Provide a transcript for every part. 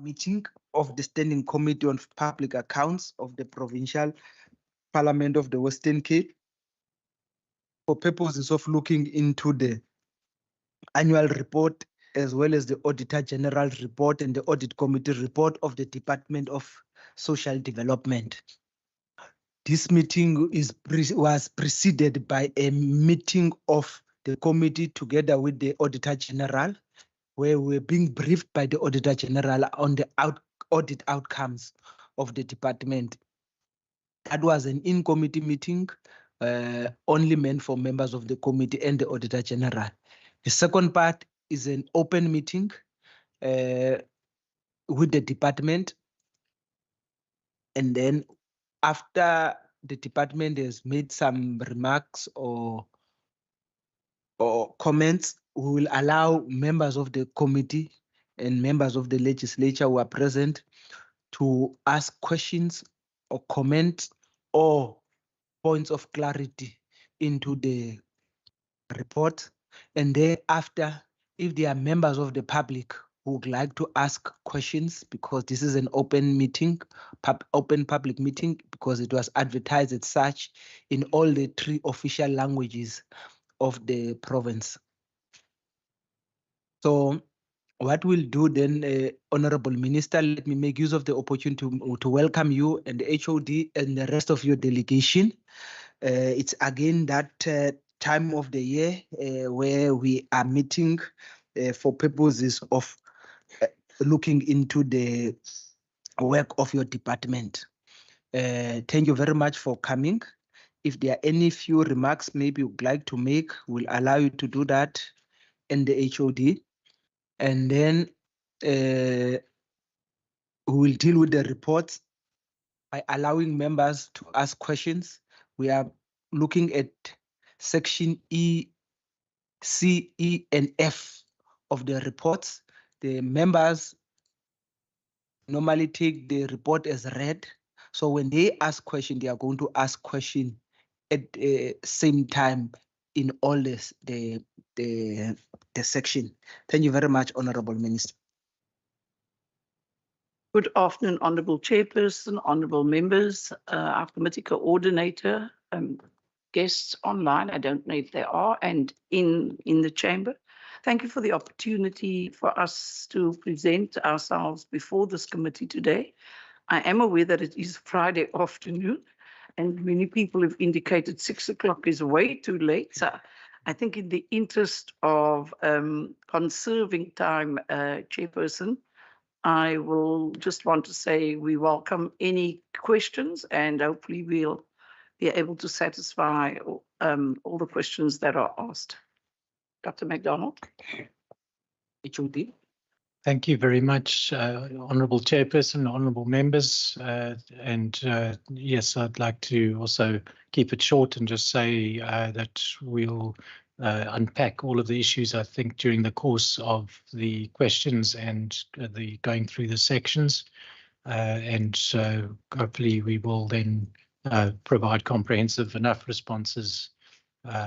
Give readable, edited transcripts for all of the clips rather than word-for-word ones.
meeting of the Standing Committee on Public Accounts of the Provincial Parliament of the Western Cape for purposes of looking into the annual report as well as the Auditor General report and the Audit Committee report of the Department of Social Development. This meeting was preceded by a meeting of the committee together with the Auditor General, where we're being briefed by the Auditor General on the audit outcomes of the department. That was an in-committee meeting, only meant for members of the committee and the Auditor General. The second part is an open meeting with the department. And then after the department has made some remarks or comments, we will allow members of the committee and members of the legislature who are present to ask questions or comment or points of clarity into the report. And thereafter, if there are members of the public who would like to ask questions, because this is an open meeting, open public meeting, because it was advertised as such in all the 3 official languages of the province. So what we'll do then, Honorable Minister, let me make use of the opportunity to welcome you and the HOD and the rest of your delegation. It's again that time of the year where we are meeting for purposes of looking into the work of your department. Thank you very much for coming. If there are any few remarks maybe you'd like to make, we'll allow you to do that in the HOD. And then we will deal with the reports by allowing members to ask questions. We are looking at section E, C, E, and F of the reports. The members normally take the report as read. So when they ask questions, they are going to ask questions at the same time in all this, the section. Thank you very much, Honorable Minister. Good afternoon, Honourable Chairperson, Honourable Members, our committee coordinator, guests online, I don't know if there are, and in the chamber. Thank you for the opportunity for us to present ourselves before this committee today. I am aware that it is Friday afternoon, and many people have indicated 6 o'clock is way too late. So I think in the interest of conserving time, Chairperson, I will just want to say we welcome any questions and hopefully we'll be able to satisfy all the questions that are asked. Dr. McDonald. HOD. Thank you very much, Honourable Chairperson, Honourable Members. Yes, I'd like to also keep it short and just say that we'll unpack all of the issues, I think, during the course of the questions and the going through the sections. Hopefully we will then provide comprehensive enough responses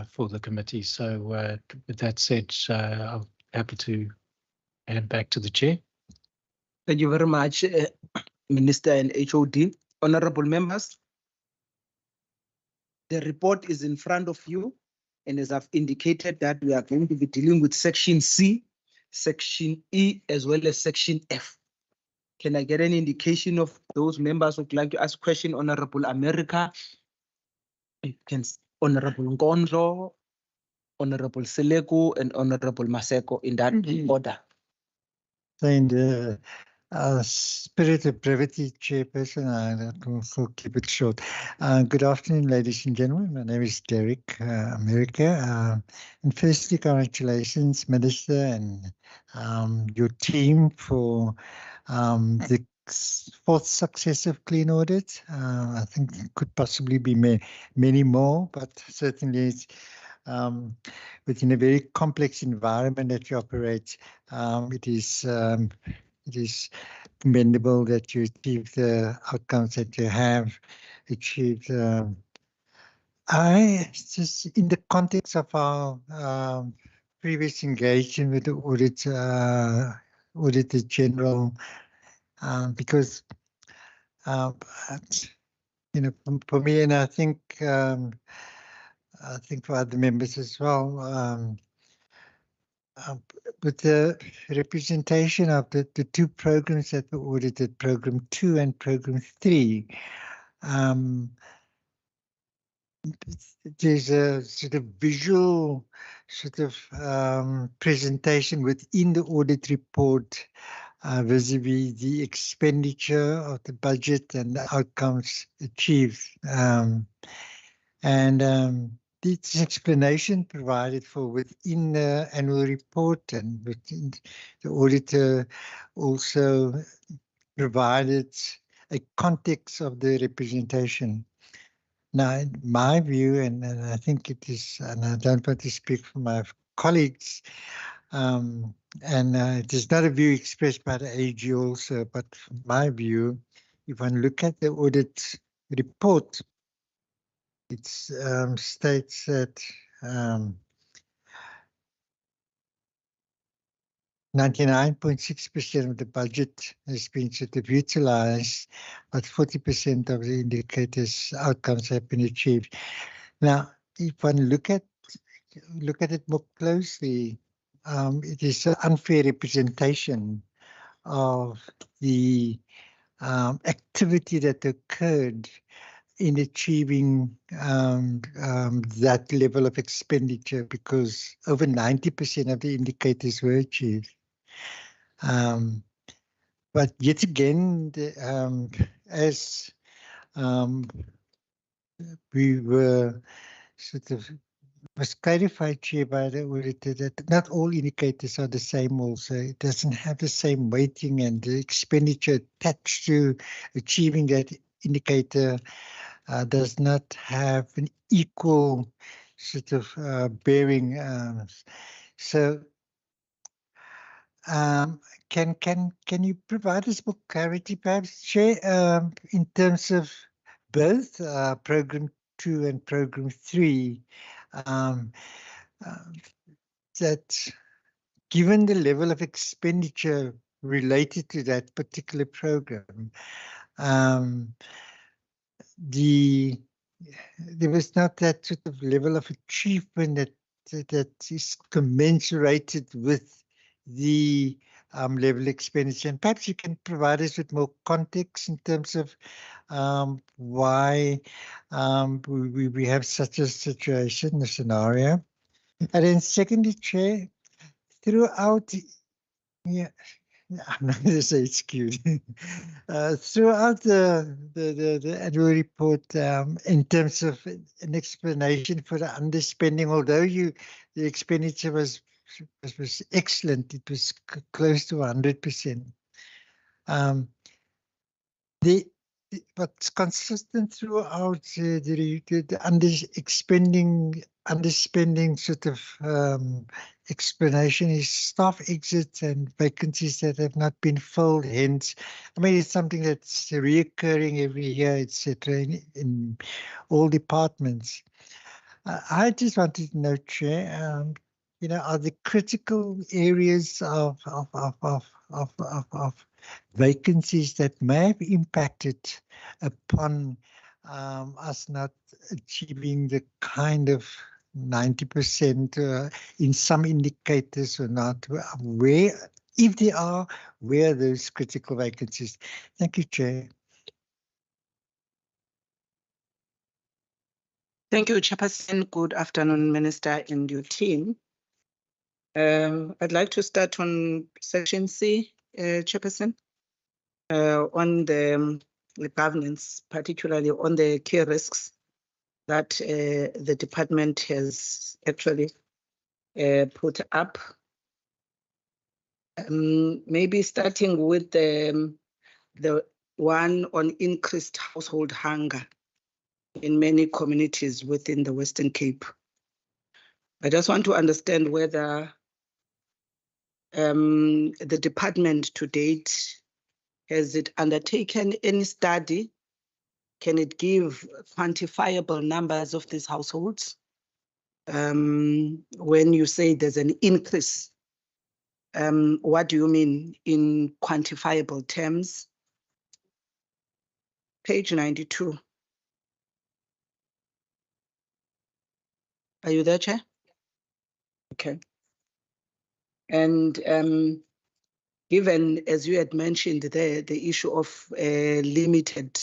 for the committee. So with that said, I'm happy to hand back to the Chair. Thank you very much, Minister and HOD. Honourable members, the report is in front of you. And as I've indicated that we are going to be dealing with section C, section E, as well as section F. Can I get an indication of those members who would like to ask question? Honorable America, Honorable Nkondlo, Honorable Seleko, and Honorable Maseko in that order. So in the spirit of brevity, Chairperson, I'll also keep it short. Good afternoon, ladies and gentlemen. My name is Derek America. And firstly, congratulations, Minister, and your team for the 4th successive clean audit. I think there could possibly be many more, but certainly it's within a very complex environment that you operate. It is commendable that you achieve the outcomes that you have achieved. I just, in the context of our previous engagement with the Auditor General, because for me, and I think for other members as well, with the representation of the two programs that were audited, Program 2 and Program 3, there's a sort of visual presentation within the audit report vis-a-vis the expenditure of the budget and the outcomes achieved. This explanation provided for within the annual report, and within the auditor also provided a context of the representation. Now, in my view, and I think it is, and I don't want to speak for my colleagues, it is not a view expressed by the AG also, but from my view, if one look at the audit report, it states that 99.6% of the budget has been sort of utilized, but 40% of the indicators outcomes have been achieved. Now, if one look at it more closely, it is an unfair representation of the activity that occurred in achieving that level of expenditure, because over 90% of the indicators were achieved. But yet again, as we were was clarified here by the auditor, that not all indicators are the same also. It doesn't have the same weighting, and the expenditure attached to achieving that indicator does not have an equal bearing. Can you provide us more clarity, perhaps, Chair, in terms of both Program 2 and Program 3, that given the level of expenditure related to that particular program, there was not that sort of level of achievement that is commensurated with the level of expenditure. And perhaps you can provide us with more context in terms of why we have such a situation, a scenario. And then secondly, Chair, throughout, I'm not going to say it's cute. Throughout the annual report, in terms of an explanation for the underspending, although the expenditure was excellent, it was close to 100%. What's consistent throughout the underspending sort of explanation is staff exits and vacancies that have not been filled. Hence, I mean, it's something that's reoccurring every year, etc., in all departments. I just wanted to know, Chair, are the critical areas of vacancies that may have impacted upon us not achieving the kind of 90% in some indicators or not? Where, if they are, where are those critical vacancies? Thank you, Chair. Thank you, Chairperson. Good afternoon, Minister and your team. I'd like to start on Section C, Chairperson, on the governance, particularly on the key risks that the department has actually put up. Maybe starting with the one on increased household hunger in many communities within the Western Cape. I just want to understand whether the department to date, has it undertaken any study? Can it give quantifiable numbers of these households? When you say there's an increase What do you mean in quantifiable terms? Page 92. Are you there, Chair? Okay. And given, as you had mentioned there, the issue of limited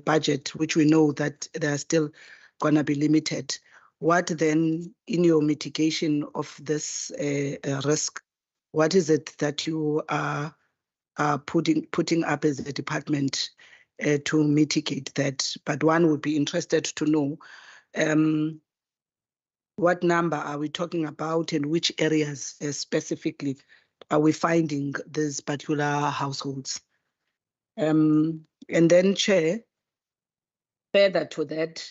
budget, which we know that they are still going to be limited, what then, in your mitigation of this risk, what is it that you are putting up as a department to mitigate that? But one would be interested to know what number are we talking about and which areas specifically are we finding these particular households? And then, Chair, further to that,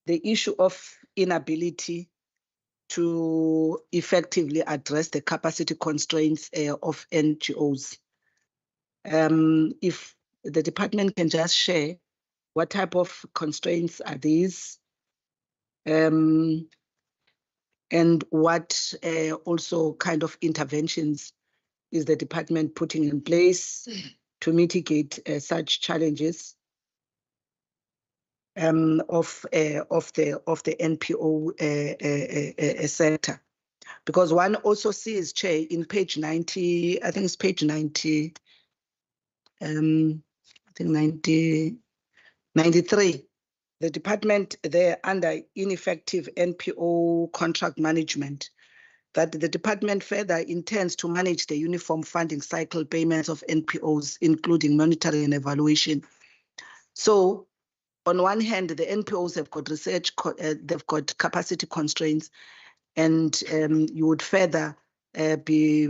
the issue of inability to effectively address the capacity constraints of NGOs. If the department can just share what type of constraints are these, and what also kind of interventions is the department putting in place to mitigate such challenges of the NPO sector? Because one also sees, Chair, in page 90, I think it's page 90, I think 93, the department there under ineffective NPO contract management, that the department further intends to manage the uniform funding cycle payments of NPOs, including monitoring and evaluation. So on one hand, the NPOs have got research, they've got capacity constraints, and you would further be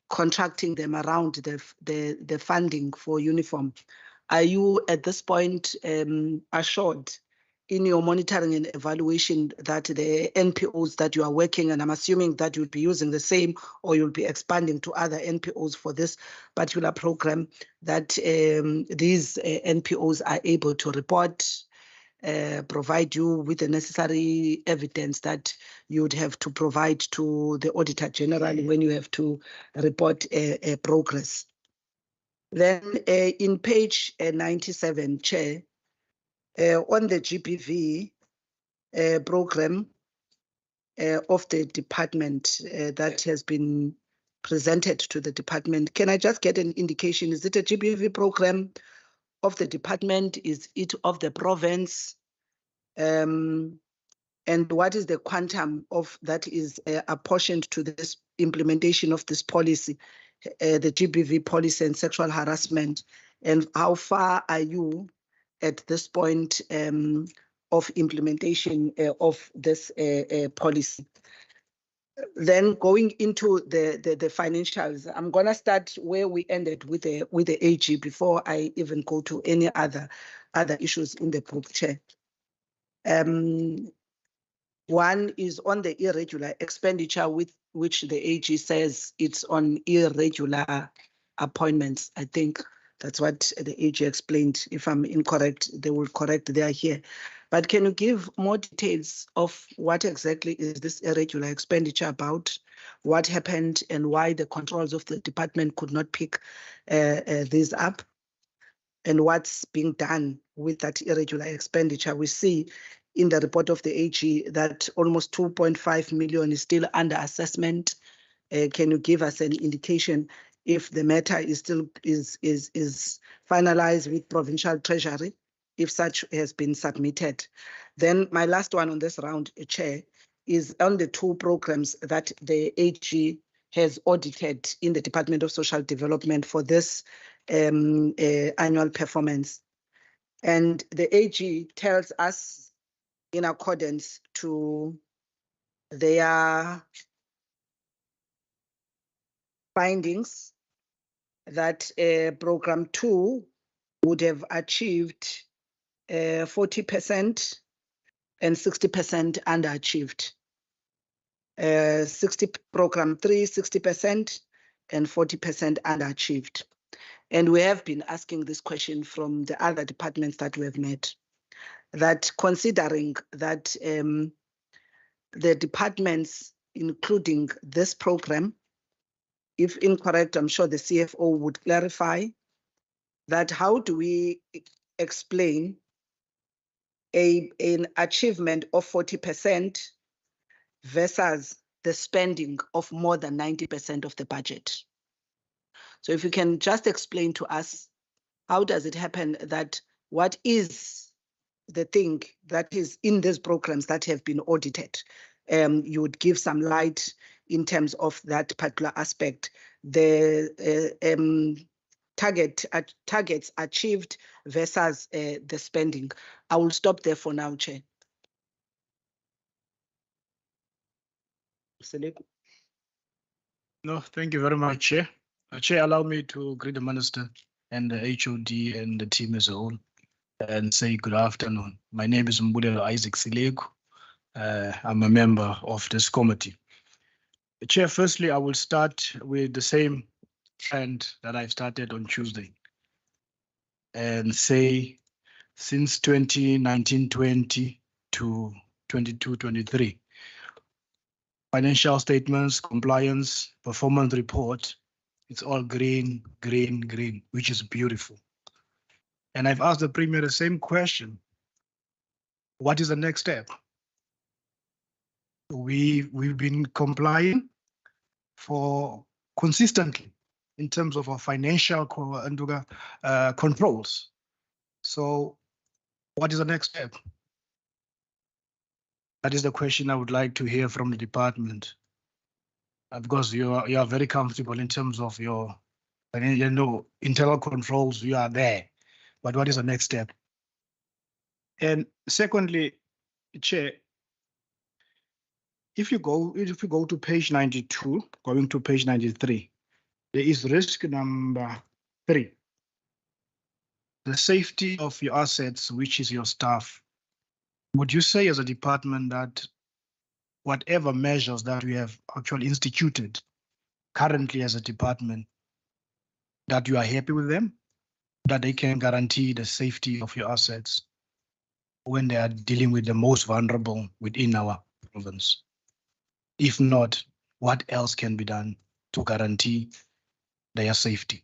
contracting them around the funding for uniform. Are you at this point assured in your monitoring and evaluation that the NPOs that you are working, and I'm assuming that you'll be using the same or you'll be expanding to other NPOs for this particular program, that these NPOs are able to report, provide you with the necessary evidence that you would have to provide to the Auditor General when you have to report progress? Then in page 97, Chair, on the GBV program of the department that has been presented to the department, can I just get an indication? Is it a GBV program of the department? Is it of the province? And what is the quantum of that is apportioned to this implementation of this policy, the GBV policy and sexual harassment? And how far are you at this point of implementation of this policy? Then going into the financials, I'm going to start where we ended with the AG before I even go to any other issues in the group, Chair. One is on the irregular expenditure, with which the AG says it's on irregular appointments. I think that's what the AG explained. If I'm incorrect, they will correct. They are here. But can you give more details of what exactly is this irregular expenditure about, what happened, and why the controls of the department could not pick these up, and what's being done with that irregular expenditure? We see in the report of the AG that almost 2.5 million is still under assessment. Can you give us an indication if the matter is still is finalized with Provincial Treasury, if such has been submitted? Then my last one on this round, Chair, is on the two programs that the AG has audited in the Department of Social Development for this annual performance. And the AG tells us, in accordance to their findings, that program 2 would have achieved 40% and 60% underachieved. Program 3, 60% and 40% underachieved. And we have been asking this question from the other departments that we have met, that considering that the departments, including this program, if incorrect, I'm sure the CFO would clarify that. How do we explain an achievement of 40% versus the spending of more than 90% of the budget? So if you can just explain to us, how does it happen that what is the thing that is in these programs that have been audited? You would give some light in terms of that particular aspect. The targets achieved versus the spending. I will stop there for now, Chair. No, thank you very much, Chair. Chair, allow me to greet the Minister and the HOD and the team as a whole and say good afternoon. My name is Mbulelo Isaac Silegu. I'm a member of this committee. Chair, firstly, I will start with the same trend that I started on Tuesday and say since 2019-20 to 22-23, financial statements, compliance, performance report, it's all green, green, green, which is beautiful. And I've asked the Premier the same question. What is the next step? We've been complying for consistently in terms of our financial controls. So what is the next step? That is the question I would like to hear from the department. Because you are very comfortable in terms of your internal controls, you are there. But what is the next step? And secondly, Chair, if you go to page 92, going to page 93, there is risk number 3. The safety of your assets, which is your staff. Would you say as a department that whatever measures that we have actually instituted currently as a department, that you are happy with them, that they can guarantee the safety of your assets when they are dealing with the most vulnerable within our province? If not, what else can be done to guarantee their safety?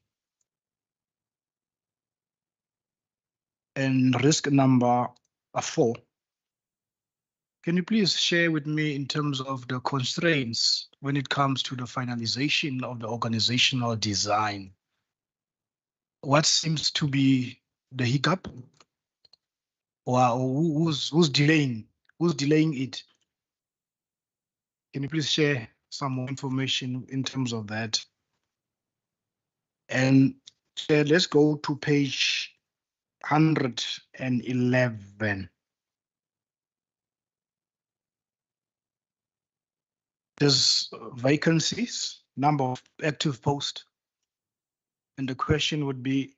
And risk number 4, can you please share with me in terms of the constraints when it comes to the finalization of the organizational design? What seems to be the hiccup? Or who's delaying it? Can you please share some more information in terms of that? And let's go to page 111. There's vacancies, number of active posts. And the question would be,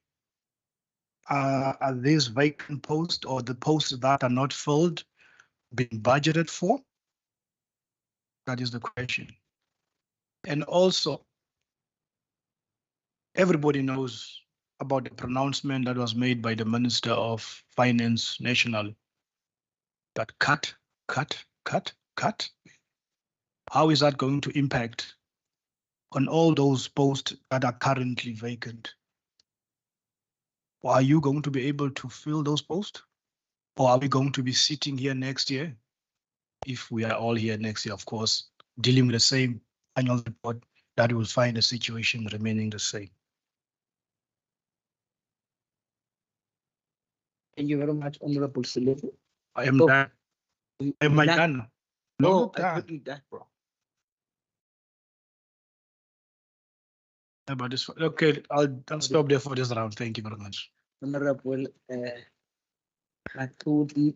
are these vacant posts or the posts that are not filled being budgeted for? That is the question. And also, everybody knows about the pronouncement that was made by the Minister of Finance nationally. That cut. How is that going to impact on all those posts that are currently vacant? Or are you going to be able to fill those posts? Or are we going to be sitting here next year? If we are all here next year, of course, dealing with the same annual report, that will find the situation remaining the same. Thank you very much, Honorable Silegu. I am done. Am I done? No, I thought you done, bro. But this, okay, I'll stop there for this round. Thank you very much. Honorable Matudi.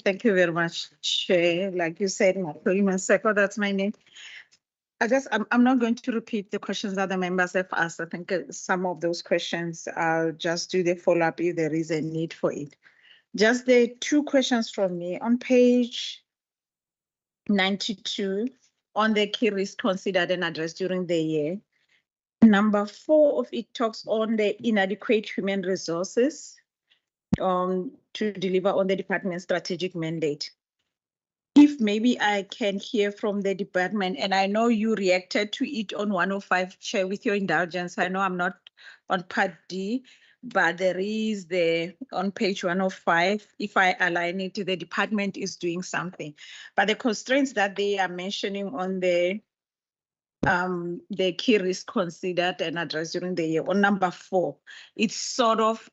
Thank you very much, Chair. Like you said, Maseko, that's my name. I'm not going to repeat the questions that the members have asked. I think some of those questions, I'll just do the follow-up if there is a need for it. Just the 2 questions from me. On page 92, on the key risks considered and addressed during the year, number 4 of it talks on the inadequate human resources to deliver on the department's strategic mandate. if maybe I can hear from the department, and I know you reacted to it on 105, Chair, with your indulgence. I know I'm not on Part D, but there is on page 105, if I align it, the department is doing something. But the constraints that they are mentioning on the key risk considered and addressed during the year, on number 4, it's sort of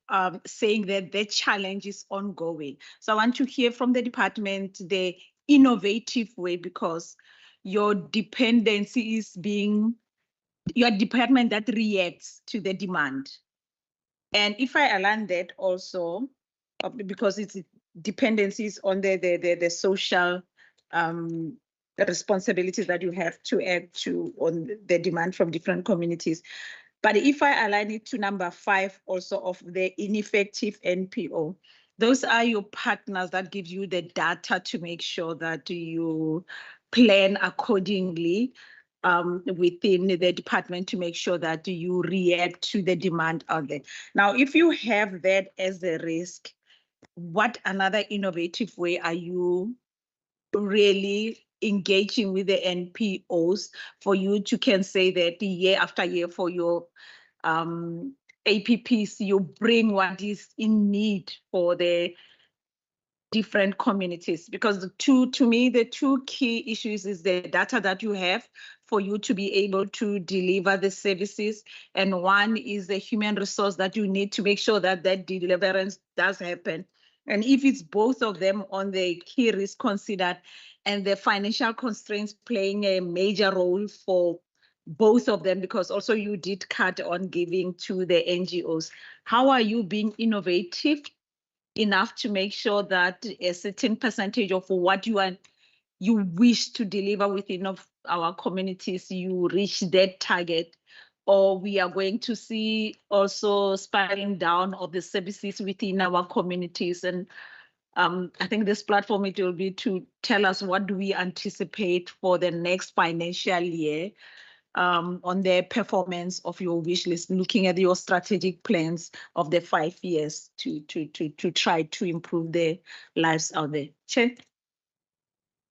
saying that the challenge is ongoing. So I want to hear from the department the innovative way, because your dependency is being your department that reacts to the demand. And if I align that also, because it's dependencies on the social the responsibilities that you have to add to on the demand from different communities. But if I align it to number 5 also of the ineffective NPO, those are your partners that give you the data to make sure that you plan accordingly within the department to make sure that you react to the demand out there. Now, if you have that as a risk, what another innovative way are you really engaging with the NPOs for you to can say that year after year for your APPs, you bring what is in need for the different communities? Because to me, the two key issues is the data that you have for you to be able to deliver the services. And one is the human resource that you need to make sure that that deliverance does happen. And if it's both of them on the key risk considered and the financial constraints playing a major role for both of them, because also you did cut on giving to the NGOs, how are you being innovative enough to make sure that a certain percentage of what you wish to deliver within of our communities, you reach that target? Or we are going to see also spiraling down of the services within our communities? And I think this platform, it will be to tell us what do we anticipate for the next financial year on the performance of your wish list, looking at your strategic plans of the 5 years to try to improve the lives out there. Chair,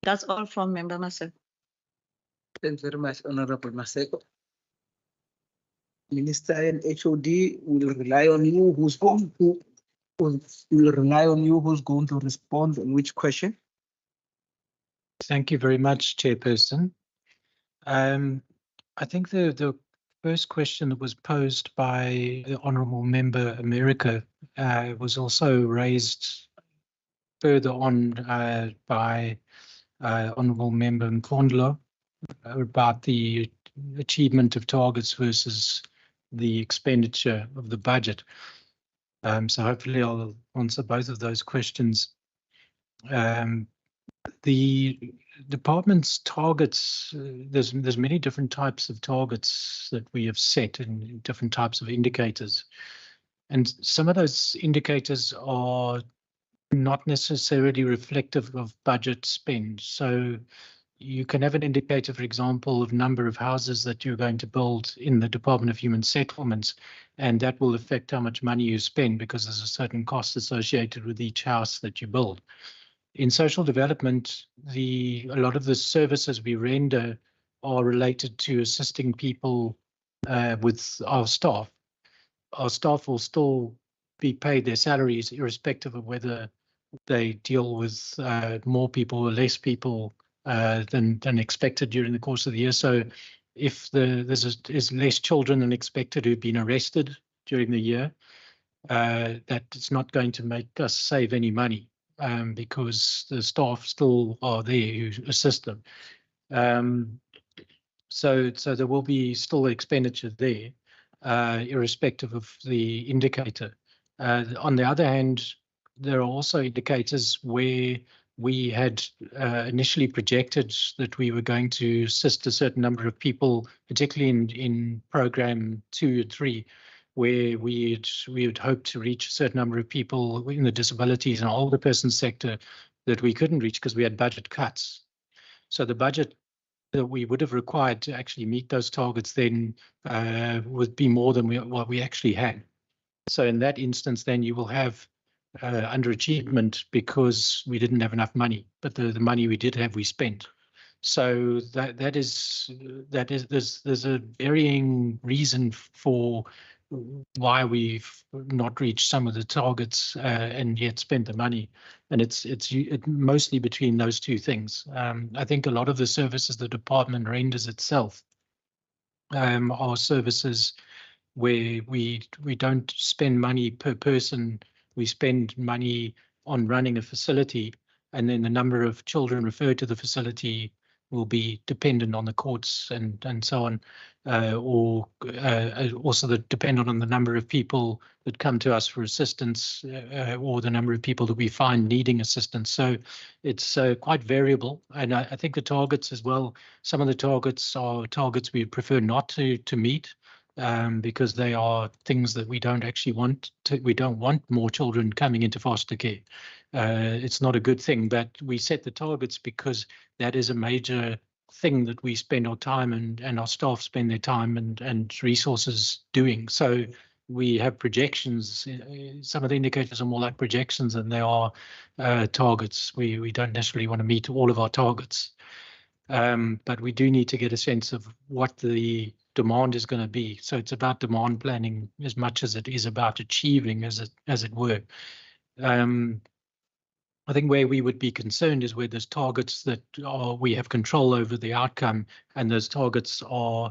that's all from Member Maseko. Thanks very much, Honorable Maseko. Minister and HOD will rely on you. Who's going to respond on which question? Thank you very much, Chairperson. I think the first question that was posed by the Honourable Member America was also raised further on by Honourable Member Mkondlo about the achievement of targets versus the expenditure of the budget. So hopefully I'll answer both of those questions. The department's targets, there's many different types of targets that we have set and different types of indicators. And some of those indicators are not necessarily reflective of budget spend. So you can have an indicator, for example, of number of houses that you're going to build in the Department of Human Settlements, and that will affect how much money you spend because there's a certain cost associated with each house that you build. In social development, a lot of the services we render are related to assisting people with our staff. Our staff will still be paid their salaries irrespective of whether they deal with more people or less people than expected during the course of the year. So if there's less children than expected who've been arrested during the year, that is not going to make us save any money because the staff still are there who assist them. So there will be still expenditure there, irrespective of the indicator. On the other hand, there are also indicators where we had initially projected that we were going to assist a certain number of people, particularly in program 2 and 3, where we would hope to reach a certain number of people in the disabilities and older person sector that we couldn't reach because we had budget cuts. So the budget that we would have required to actually meet those targets then would be more than what we actually had. So in that instance, then you will have underachievement because we didn't have enough money, but the money we did have, we spent. So there's a varying reason for why we've not reached some of the targets and yet spent the money, and it's mostly between those two things. I think a lot of the services the department renders itself are services where we don't spend money per person, we spend money on running a facility, and then the number of children referred to the facility will be dependent on the courts and so on, or also dependent on the number of people that come to us for assistance, or the number of people that we find needing assistance. So it's quite variable, and I think the targets as well, some of the targets are targets we prefer not to meet, because they are things that we don't actually want to. We don't want more children coming into foster care. It's not a good thing, but we set the targets because that is a major thing that we spend our time and our staff spend their time and resources doing. So we have projections. Some of the indicators are more like projections than they are targets. We don't necessarily want to meet all of our targets, but we do need to get a sense of what the demand is going to be. So it's about demand planning as much as it is about achieving, as it were. I think where we would be concerned is where there's targets that we have control over the outcome, and those targets are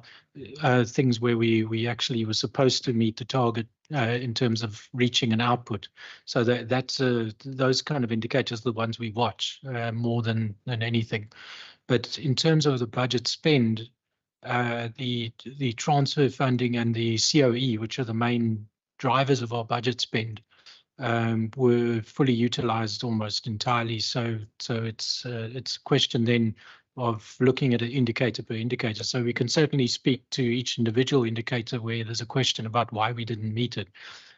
things where we actually were supposed to meet the target in terms of reaching an output. So that's those kind of indicators are the ones we watch more than anything. But in terms of the budget spend, the transfer funding and the COE, which are the main drivers of our budget spend, were fully utilized almost entirely. So it's a question then of looking at it indicator per indicator. So we can certainly speak to each individual indicator where there's a question about why we didn't meet it.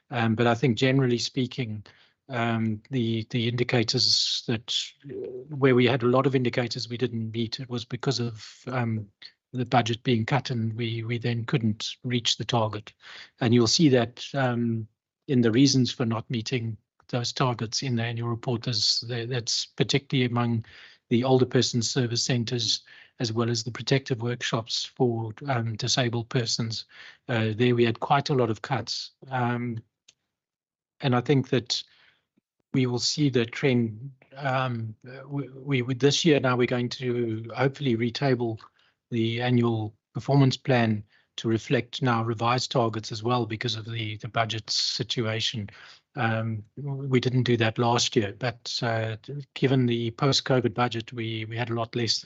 But I think generally speaking, the indicators that where we had a lot of indicators we didn't meet, it was because of the budget being cut, and we then couldn't reach the target. And you'll see that in the reasons for not meeting those targets in the annual report. That's particularly among the older persons service centres, as well as the protective workshops for disabled persons. There we had quite a lot of cuts. And I think that we will see the trend. With this year now, we're going to hopefully retable the annual performance plan to reflect now revised targets as well because of the budget situation. We didn't do that last year, but given the post-COVID budget, we had a lot less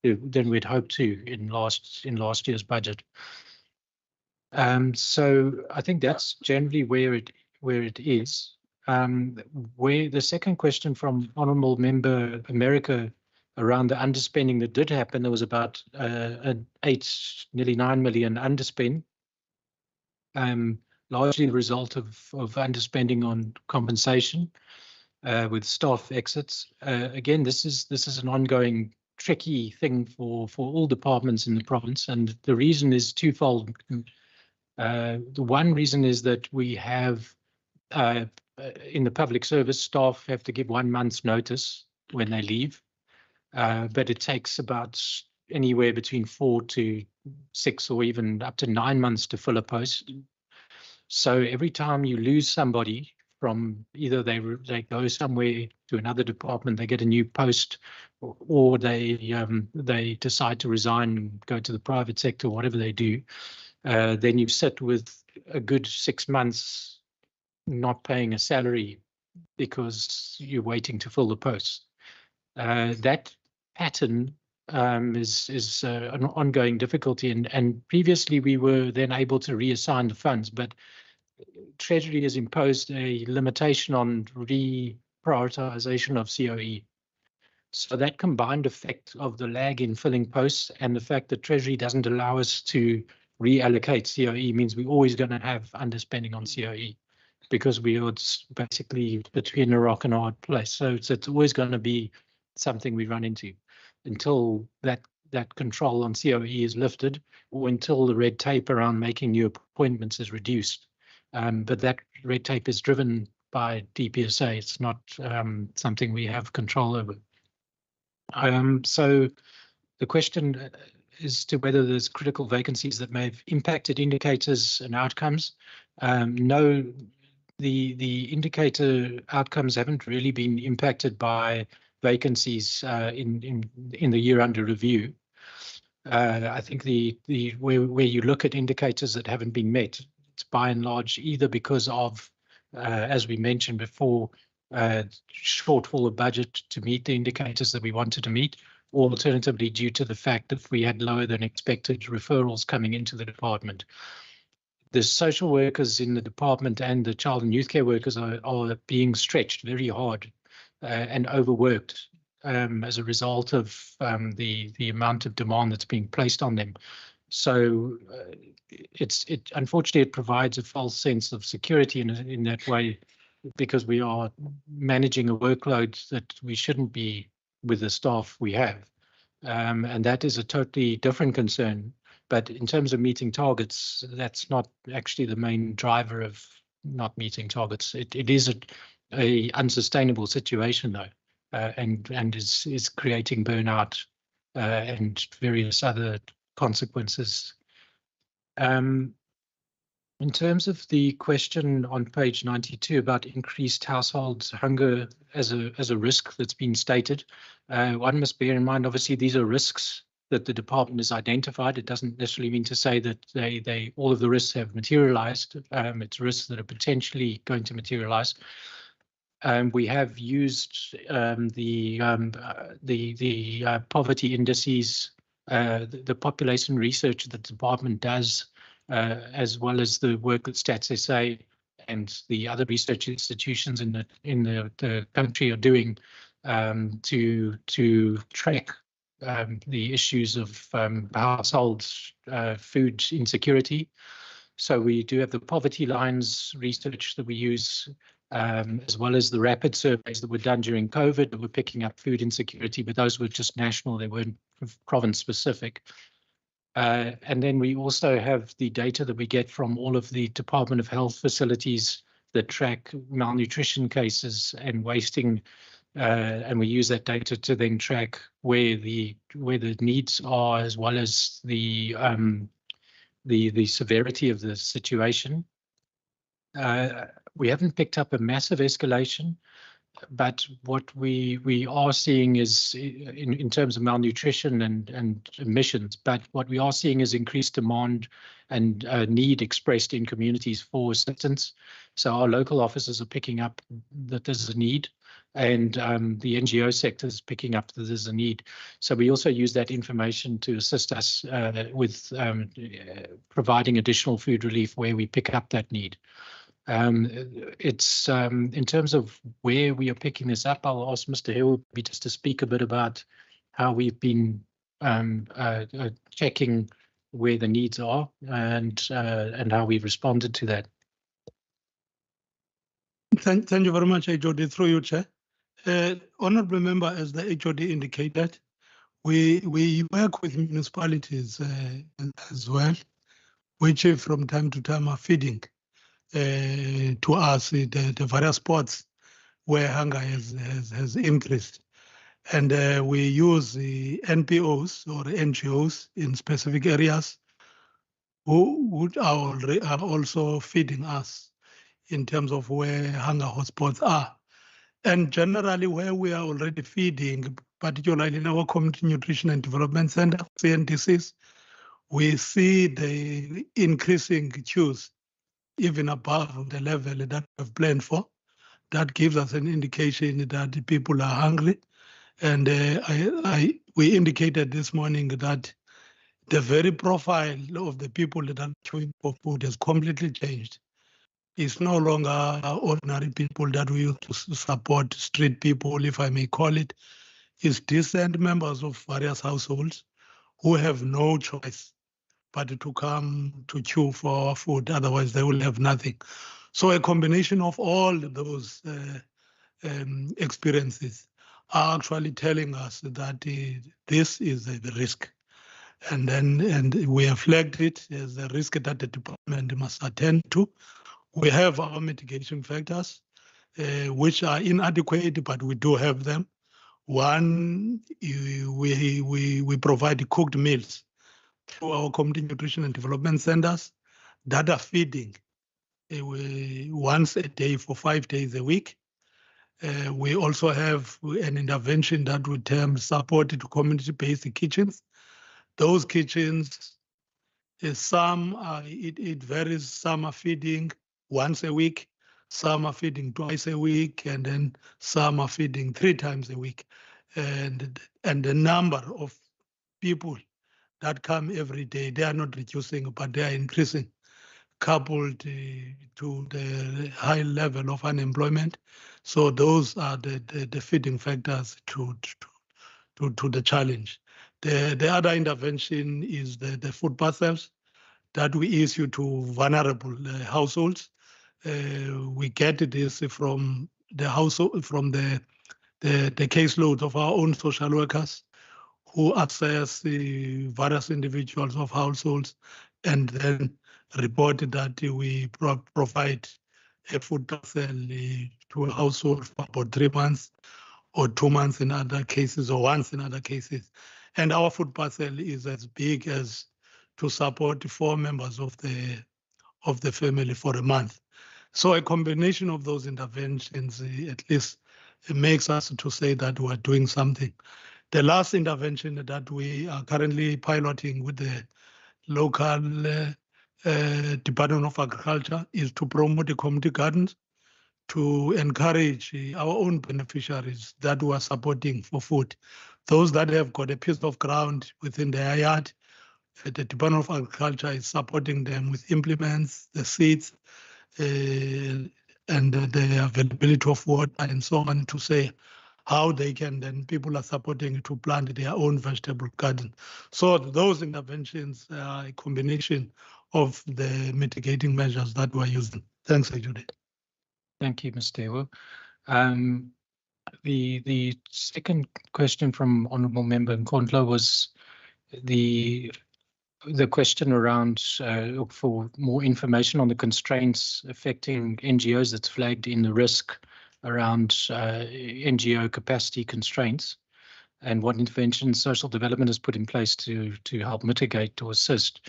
than we'd hoped to in last year's budget. So I think that's generally where it is. Where the second question from Honourable Member America around the underspending that did happen, there was about an 8, nearly 9 million underspend, largely the result of underspending on compensation with staff exits. Again, this is an ongoing tricky thing for all departments in the province, and the reason is twofold. The one reason is that we have in the public service, staff have to give 1 month's notice when they leave, but it takes about anywhere between 4 to 6 or even up to 9 months to fill a post. So every time you lose somebody from either they go somewhere to another department, they get a new post, or they decide to resign and go to the private sector, whatever they do, then you sit with a good 6 months not paying a salary because you're waiting to fill the post. That pattern is an ongoing difficulty, and previously we were then able to reassign the funds, but Treasury has imposed a limitation on reprioritization of COE. So that combined effect of the lag in filling posts and the fact that Treasury doesn't allow us to reallocate COE means we're always going to have underspending on COE, because we are basically between a rock and a hard place. So it's always going to be something we run into until that control on COE is lifted, or until the red tape around making new appointments is reduced. But that red tape is driven by DPSA. It's not something we have control over. So the question is to whether there's critical vacancies that may have impacted indicators and outcomes. No, the indicator outcomes haven't really been impacted by vacancies in the year under review. I think where you look at indicators that haven't been met, it's by and large either because of, as we mentioned before, shortfall of budget to meet the indicators that we wanted to meet, or alternatively due to the fact that we had lower than expected referrals coming into the department. The social workers in the department and the child and youth care workers are being stretched very hard and overworked as a result of the amount of demand that's being placed on them. So unfortunately it provides a false sense of security in that way, because we are managing a workload that we shouldn't be with the staff we have. And that is a totally different concern. But in terms of meeting targets, that's not actually the main driver of not meeting targets. It is a unsustainable situation though, and is creating burnout and various other consequences. In terms of the question on page 92 about increased household hunger as a risk that's been stated, one must bear in mind, obviously, these are risks that the department has identified. It doesn't necessarily mean to say that all of the risks have materialized. It's risks that are potentially going to materialize. We have used the poverty indices, the population research that the department does, as well as the work that Stats SA and the other research institutions in the country are doing to track the issues of household food insecurity. So we do have the poverty lines research that we use, as well as the rapid surveys that were done during COVID that were picking up food insecurity, but those were just national, they weren't province specific. And then we also have the data that we get from all of the Department of Health facilities that track malnutrition cases and wasting, and we use that data to then track where the needs are, as well as the severity of the situation. We haven't picked up a massive escalation, but what we are seeing is in terms of malnutrition and emissions, but what we are seeing is increased demand and need expressed in communities for assistance. So our local officers are picking up that there's a need, and the NGO sector is picking up that there's a need. So we also use that information to assist us with providing additional food relief where we pick up that need. It's in terms of where we are picking this up, I'll ask Mr. Hill just to speak a bit about how we've been checking where the needs are and how we've responded to that. Thank you very much, HOD, through you, Chair. Honourable Member, as the HOD indicated, we work with municipalities as well, which from time to time are feeding to us the various spots where hunger has increased. And we use the NPOs or NGOs in specific areas who are also feeding us in terms of where hunger hotspots are. And generally where we are already feeding, particularly in our Community Nutrition and Development Center, CNDCs, we see the increasing queues even above the level that we've planned for. That gives us an indication that the people are hungry. And we indicated this morning that the very profile of the people that are queuing for food has completely changed. It's no longer ordinary people that we used to support, street people, if I may call it. It's decent members of various households who have no choice but to come to queue for our food, otherwise they will have nothing. So a combination of all those experiences are actually telling us that this is the risk. And we have flagged it as a risk that the department must attend to. We have our mitigation factors, which are inadequate, but we do have them. One, we provide cooked meals through our community nutrition and development centers that are feeding once a day for 5 days a week. We also have an intervention that we term supported community-based kitchens. Those kitchens, some it varies. Some are feeding once a week, some are feeding twice a week, and then some are feeding 3 times a week. And the number of people that come every day, they are not reducing, but they are increasing, coupled to the high level of unemployment. So those are the feeding factors to the challenge. The other intervention is the food parcels that we issue to vulnerable households. We get this from the household, from the caseload of our own social workers, who assess the various individuals of households and then report that we provide a food parcel to a household for about 3 months or 2 months in other cases, or once in other cases. And our food parcel is as big as to support 4 members of the family for a month. So a combination of those interventions, at least it makes us to say that we're doing something. The last intervention that we are currently piloting with the local Department of Agriculture is to promote the community gardens, to encourage our own beneficiaries that we are supporting for food. Those that have got a piece of ground within their yard, the Department of Agriculture is supporting them with implements, the seeds, and the availability of water and so on, to say how they can, then people are supporting to plant their own vegetable garden. So those interventions are a combination of the mitigating measures that we're using. Thanks, Judith. Thank you, Mr. Tewa. The second question from Honourable Member Nkondlo was the question around for more information on the constraints affecting NGOs that's flagged in the risk around NGO capacity constraints, and what interventions social development has put in place to help mitigate or assist.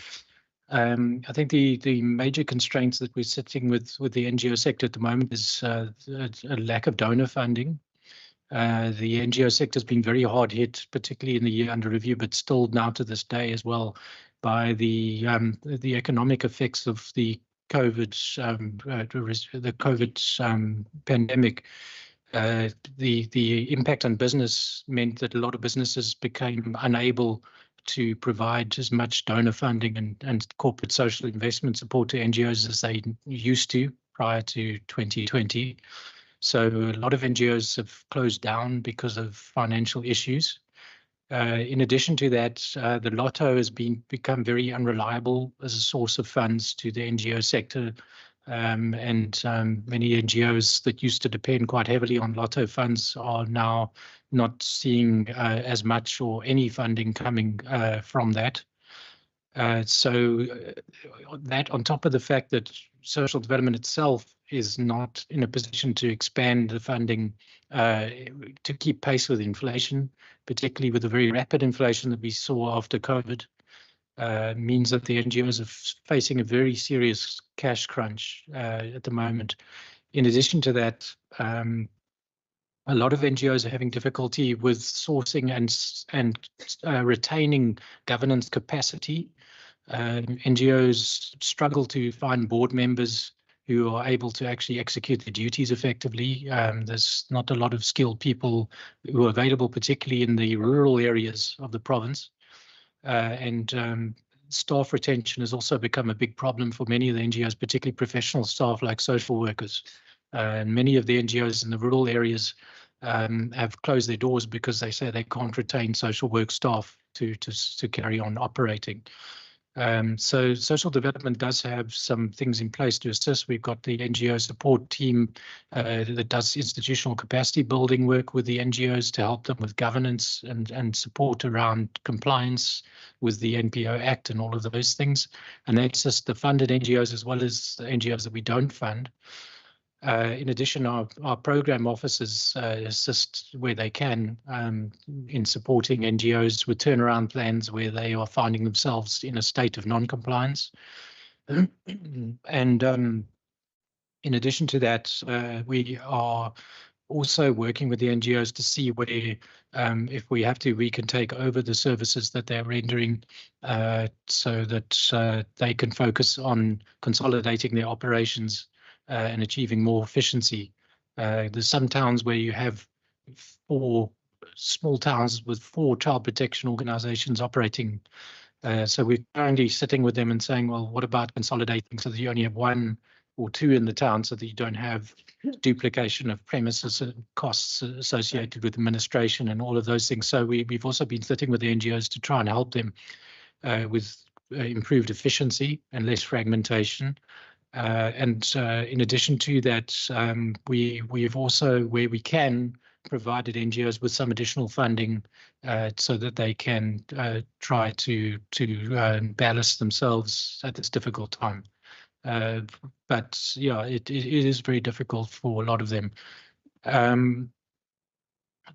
I think the major constraints that we're sitting with the NGO sector at the moment is a lack of donor funding. The NGO sector has been very hard hit, particularly in the year under review, but still now to this day as well, by the economic effects of the COVID pandemic. The impact on business meant that a lot of businesses became unable to provide as much donor funding and corporate social investment support to NGOs as they used to prior to 2020. So a lot of NGOs have closed down because of financial issues. In addition to that, the lotto has become very unreliable as a source of funds to the NGO sector. And many NGOs that used to depend quite heavily on lotto funds are now not seeing as much or any funding coming from that. So that, on top of the fact that social development itself is not in a position to expand the funding to keep pace with inflation, particularly with the very rapid inflation that we saw after COVID, means that the NGOs are facing a very serious cash crunch at the moment. In addition to that, a lot of NGOs are having difficulty with sourcing and retaining governance capacity. NGOs struggle to find board members who are able to actually execute their duties effectively. There's not a lot of skilled people who are available, particularly in the rural areas of the province. And staff retention has also become a big problem for many of the NGOs, particularly professional staff like social workers. And many of the NGOs in the rural areas have closed their doors because they say they can't retain social work staff to carry on operating. So social development does have some things in place to assist. We've got the NGO support team that does institutional capacity building work with the NGOs to help them with governance and support around compliance with the NPO Act and all of those things. And that's just the funded NGOs as well as the NGOs that we don't fund. In addition, our program officers assist where they can in supporting NGOs with turnaround plans where they are finding themselves in a state of non-compliance. And in addition to that, we are also working with the NGOs to see where, if we have to, we can take over the services that they're rendering so that they can focus on consolidating their operations and achieving more efficiency. There's some towns where you have 4 small towns with 4 child protection organizations operating. So we're currently sitting with them and saying, well, what about consolidating so that you only have 1 or 2 in the town so that you don't have duplication of premises and costs associated with administration and all of those things. So we've also been sitting with the NGOs to try and help them with improved efficiency and less fragmentation. And in addition to that, we've also, where we can, provided NGOs with some additional funding so that they can try to ballast themselves at this difficult time. But yeah, it is very difficult for a lot of them.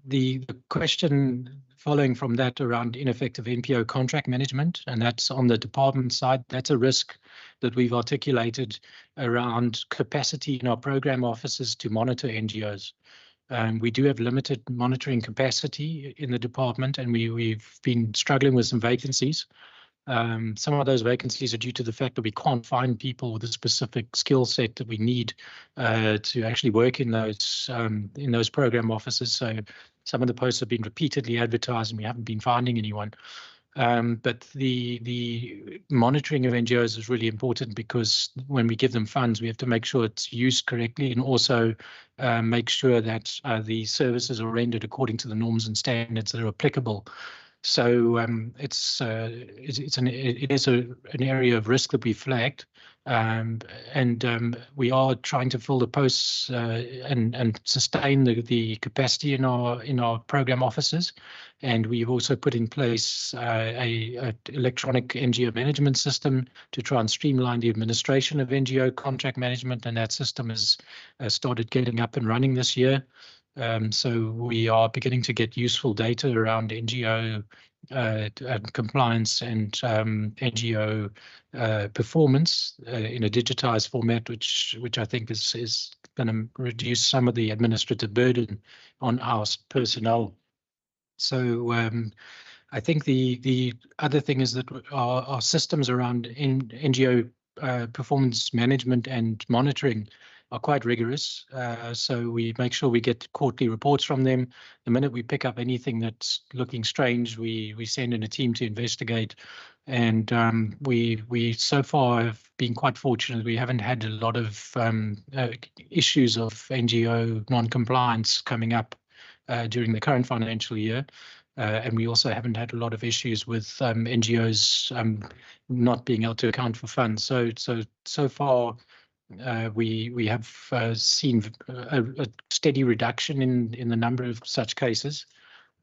The question following from that around ineffective NPO contract management, and that's on the department side, that's a risk that we've articulated around capacity in our program offices to monitor NGOs. We do have limited monitoring capacity in the department, and we've been struggling with some vacancies. Some of those vacancies are due to the fact that we can't find people with a specific skill set that we need to actually work in those program offices. So some of the posts have been repeatedly advertised and we haven't been finding anyone. But the monitoring of NGOs is really important because when we give them funds, we have to make sure it's used correctly and also make sure that the services are rendered according to the norms and standards that are applicable. So it is an area of risk that we flagged, and we are trying to fill the posts and sustain the capacity in our program offices. And we've also put in place a electronic NGO management system to try and streamline the administration of NGO contract management, and that system has started getting up and running this year. So we are beginning to get useful data around NGO compliance and NGO performance in a digitized format, which I think is going to reduce some of the administrative burden on our personnel. So I think the other thing is that our systems around NGO performance management and monitoring are quite rigorous. So we make sure we get quarterly reports from them. The minute we pick up anything that's looking strange, we send in a team to investigate. And we so far have been quite fortunate. We haven't had a lot of issues of NGO non-compliance coming up during the current financial year. And we also haven't had a lot of issues with NGOs not being able to account for funds. So far, we have seen a steady reduction in the number of such cases,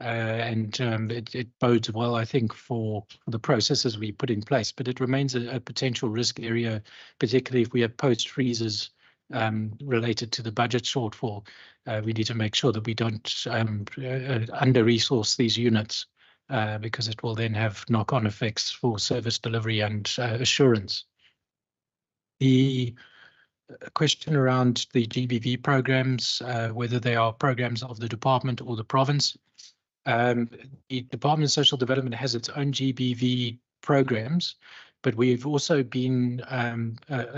and it bodes well, I think, for the processes we put in place. But it remains a potential risk area, particularly if we have post freezes related to the budget shortfall. We need to make sure that we don't under-resource these units because it will then have knock-on effects for service delivery and assurance. The question around the GBV programs, whether they are programs of the department or the province. The Department of Social Development has its own GBV programs, but we've also been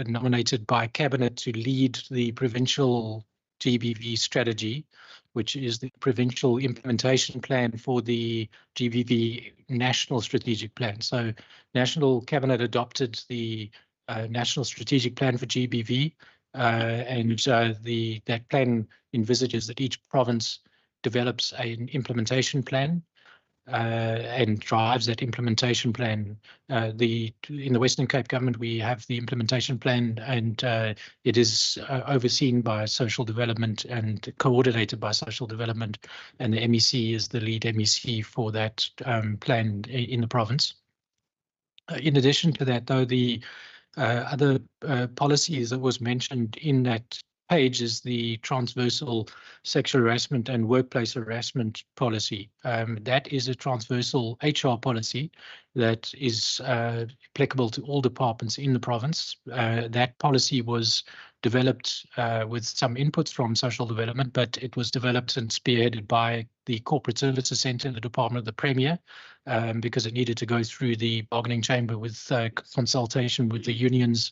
nominated by Cabinet to lead the Provincial GBV strategy, which is the provincial implementation plan for the GBV National Strategic Plan. So National Cabinet adopted the National Strategic Plan for GBV, and that plan envisages that each province develops an implementation plan and drives that implementation plan. In the Western Cape government, we have the implementation plan, and it is overseen by social development and coordinated by social development, and the MEC is the lead MEC for that plan in the province. In addition to that, though, the other policies that was mentioned in that page is the transversal sexual harassment and workplace harassment policy. That is a transversal HR policy that is applicable to all departments in the province. That policy was developed with some inputs from social development, but it was developed and spearheaded by the Corporate Services Centre in the Department of the Premier, because it needed to go through the bargaining chamber with consultation with the unions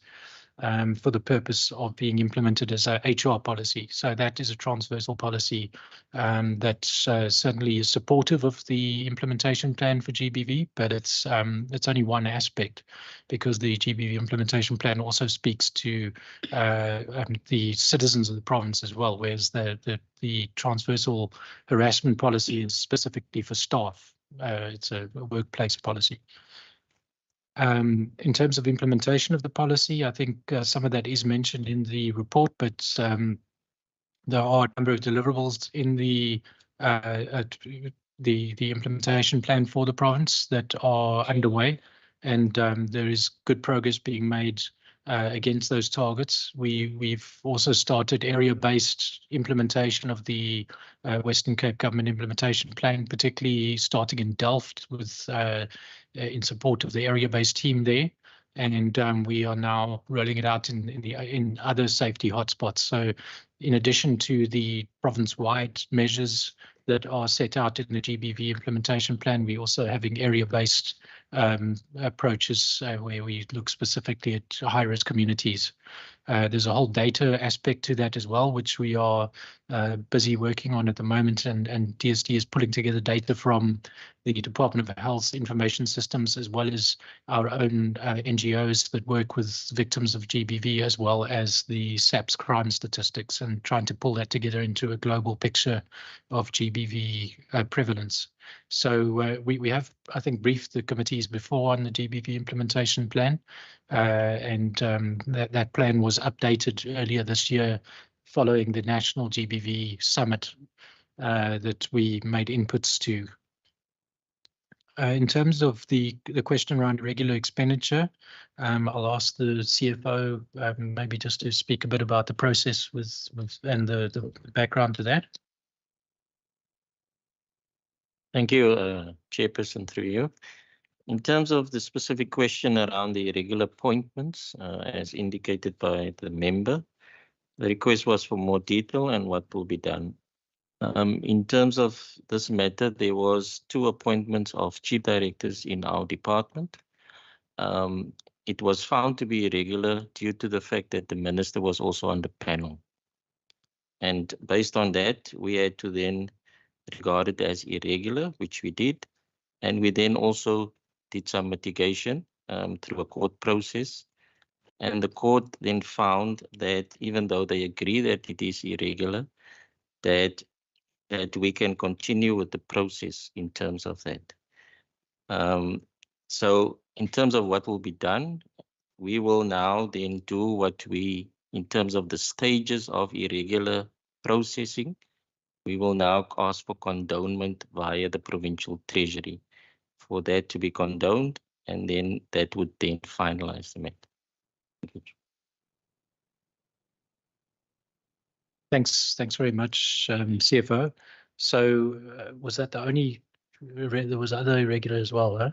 for the purpose of being implemented as a HR policy. So that is a transversal policy that certainly is supportive of the implementation plan for GBV, but it's only one aspect, because the GBV implementation plan also speaks to the citizens of the province as well, whereas the transversal harassment policy is specifically for staff. It's a workplace policy. In terms of implementation of the policy, I think some of that is mentioned in the report, but there are a number of deliverables in the implementation plan for the province that are underway, and there is good progress being made against those targets. We've also started area-based implementation of the Western Cape Government Implementation Plan, particularly starting in Delft with in support of the area-based team there, and we are now rolling it out in other safety hotspots. So, in addition to the province-wide measures that are set out in the GBV implementation plan, we're also having area-based approaches where we look specifically at high-risk communities. There's a whole data aspect to that as well, which we are busy working on at the moment, and DSD is pulling together data from the Department of Health's information systems, as well as our own NGOs that work with victims of GBV, as well as the SAPS crime statistics, and trying to pull that together into a global picture of GBV prevalence. So we have, I think, briefed the committees before on the GBV implementation plan, and that plan was updated earlier this year following the National GBV Summit that we made inputs to. In terms of the question around regular expenditure, I'll ask the CFO maybe just to speak a bit about the process and the background to that. Thank you, Chairperson, through you. In terms of the specific question around the irregular appointments, as indicated by the member, the request was for more detail and what will be done. In terms of this matter, there was 2 appointments of chief directors in our department. It was found to be irregular due to the fact that the minister was also on the panel. And based on that, we had to then regard it as irregular, which we did. And we then also did some mitigation through a court process. And the court then found that even though they agree that it is irregular, that we can continue with the process in terms of that. So in terms of what will be done, we will now then do what we, in terms of the stages of irregular processing, we will now ask for condonement via the Provincial Treasury for that to be condoned, and then that would then finalize the matter. Thank you. Thanks very much, CFO. So was that the only, there was other irregular as well, huh?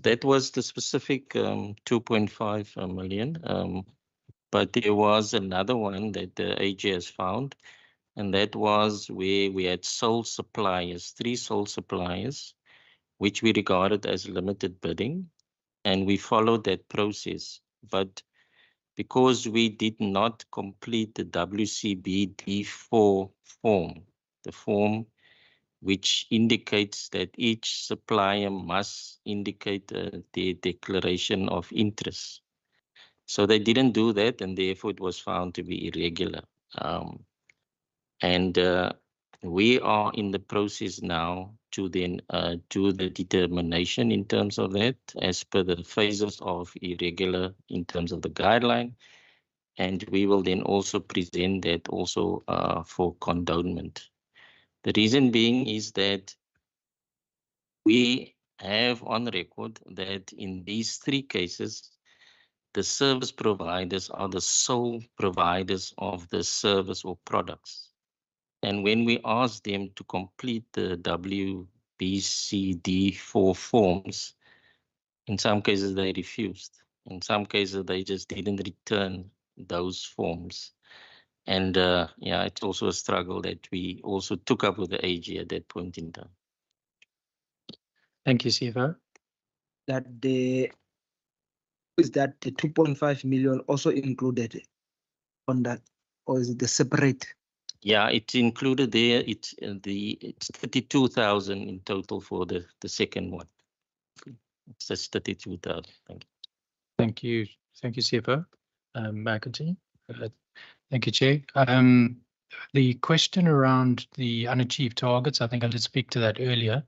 That was the specific 2.5 million, but there was another one that the AG has found, and that was where we had sole suppliers, 3 sole suppliers, which we regarded as limited bidding, and we followed that process. But because we did not complete the WCBD4 form, the form which indicates that each supplier must indicate their declaration of interest. So they didn't do that, and therefore it was found to be irregular. We are in the process now to then do the determination in terms of that, as per the phases of irregular in terms of the guideline. And we will then also present that also for condonement. The reason being is that we have on record that in these 3 cases, the service providers are the sole providers of the service or products. And when we ask them to complete the WBCD4 forms, in some cases they refused. In some cases they just didn't return those forms. And yeah, it's also a struggle that we also took up with the AG at that point in time. Thank you, CFO. That the 2.5 million also included on that, or is it the separate? Yeah, it's included there. It's 32,000 in total for the second one. It's just 32,000. Thank you. Thank you. Thank you, CFO. May I continue? Thank you, Chair. The question around the unachieved targets, I think I did speak to that earlier.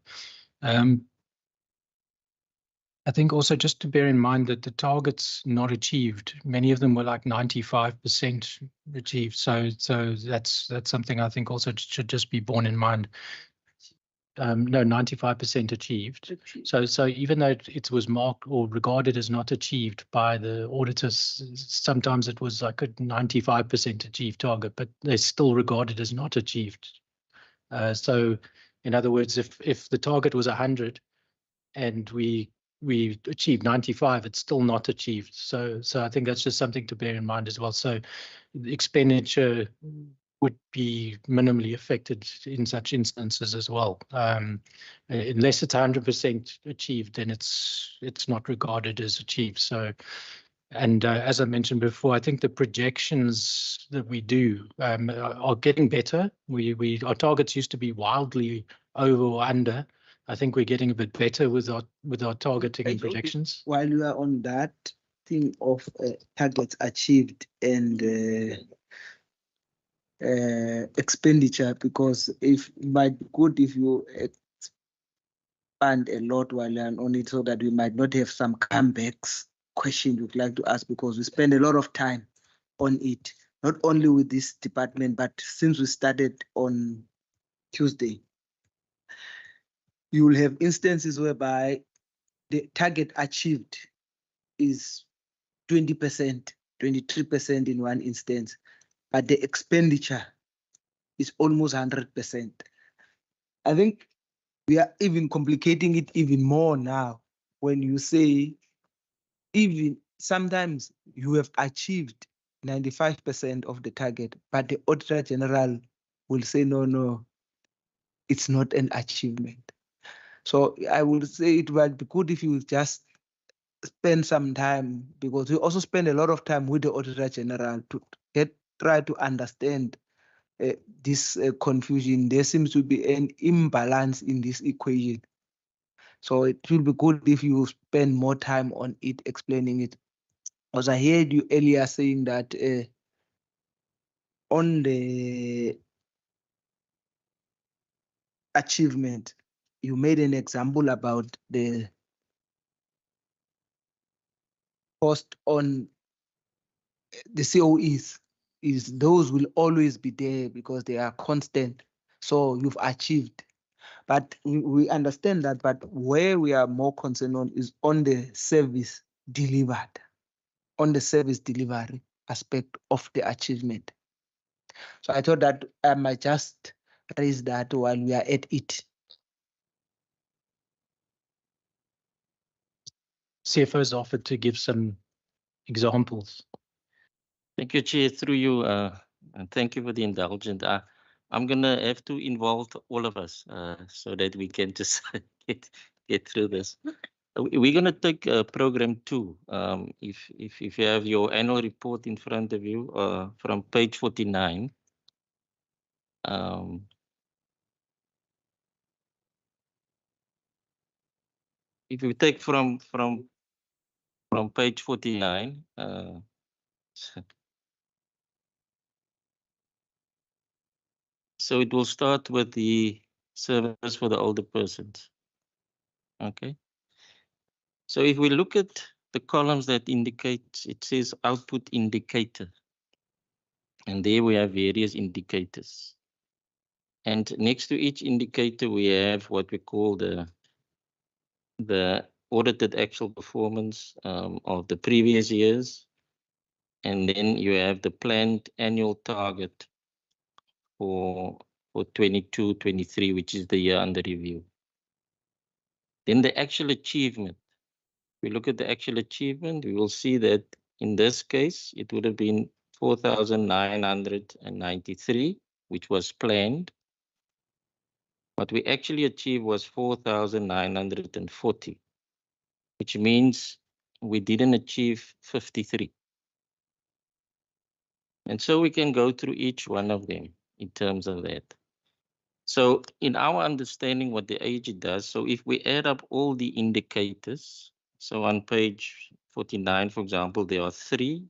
I think also just to bear in mind that the targets not achieved, many of them were like 95% achieved. So that's something I think also should just be borne in mind. No, 95% achieved. So even though it was marked or regarded as not achieved by the auditors, sometimes it was like a 95% achieved target, but they still regarded as not achieved. So in other words, if the target was 100 and we achieved 95, it's still not achieved. So I think that's just something to bear in mind as well. So the expenditure would be minimally affected in such instances as well. Unless it's 100% achieved, then it's not regarded as achieved. So, and as I mentioned before, I think the projections that we do are getting better. Our targets used to be wildly over or under. I think we're getting a bit better with our targeting and projections. While you are on that thing of targets achieved and expenditure, because it might be good if you expand a lot while you're on it, so that we might not have some comebacks question you'd like to ask, because we spend a lot of time on it, not only with this department, but since we started on Tuesday. You will have instances whereby the target achieved is 20%, 23% in one instance, but the expenditure is almost 100%. I think we are even complicating it even more now when you say even sometimes you have achieved 95% of the target, but the Auditor General will say, no, it's not an achievement. So I would say it would be good if you just spend some time, because we also spend a lot of time with the Auditor General to try to understand this confusion. There seems to be an imbalance in this equation. So it will be good if you spend more time on it, explaining it. Because I heard you earlier saying that on the achievement, you made an example about the cost on the COEs. Is those will always be there because they are constant. So you've achieved. But we understand that, but where we are more concerned on is on the service delivered, on the service delivery aspect of the achievement. So I thought that I might just raise that while we are at it. CFO has offered to give some examples. Thank you, Chair. Through you, and thank you for the indulgence. I'm gonna have to involve all of us so that we can just get through this. We're gonna take program 2. If you have your annual report in front of you, from page 49. If you take from page 49. So it will start with the service for the older persons. Okay. So if we look at the columns that indicate, it says output indicator. And there we have various indicators. And next to each indicator, we have what we call the audited actual performance of the previous years. And then you have the planned annual target for 22-23, which is the year under review. Then the actual achievement. We look at the actual achievement, we will see that in this case, it would have been 4,993, which was planned. What we actually achieved was 4,940, which means we didn't achieve 53. And so we can go through each one of them in terms of that. So in our understanding what the AG does, so if we add up all the indicators, so on page 49, for example, there are 3.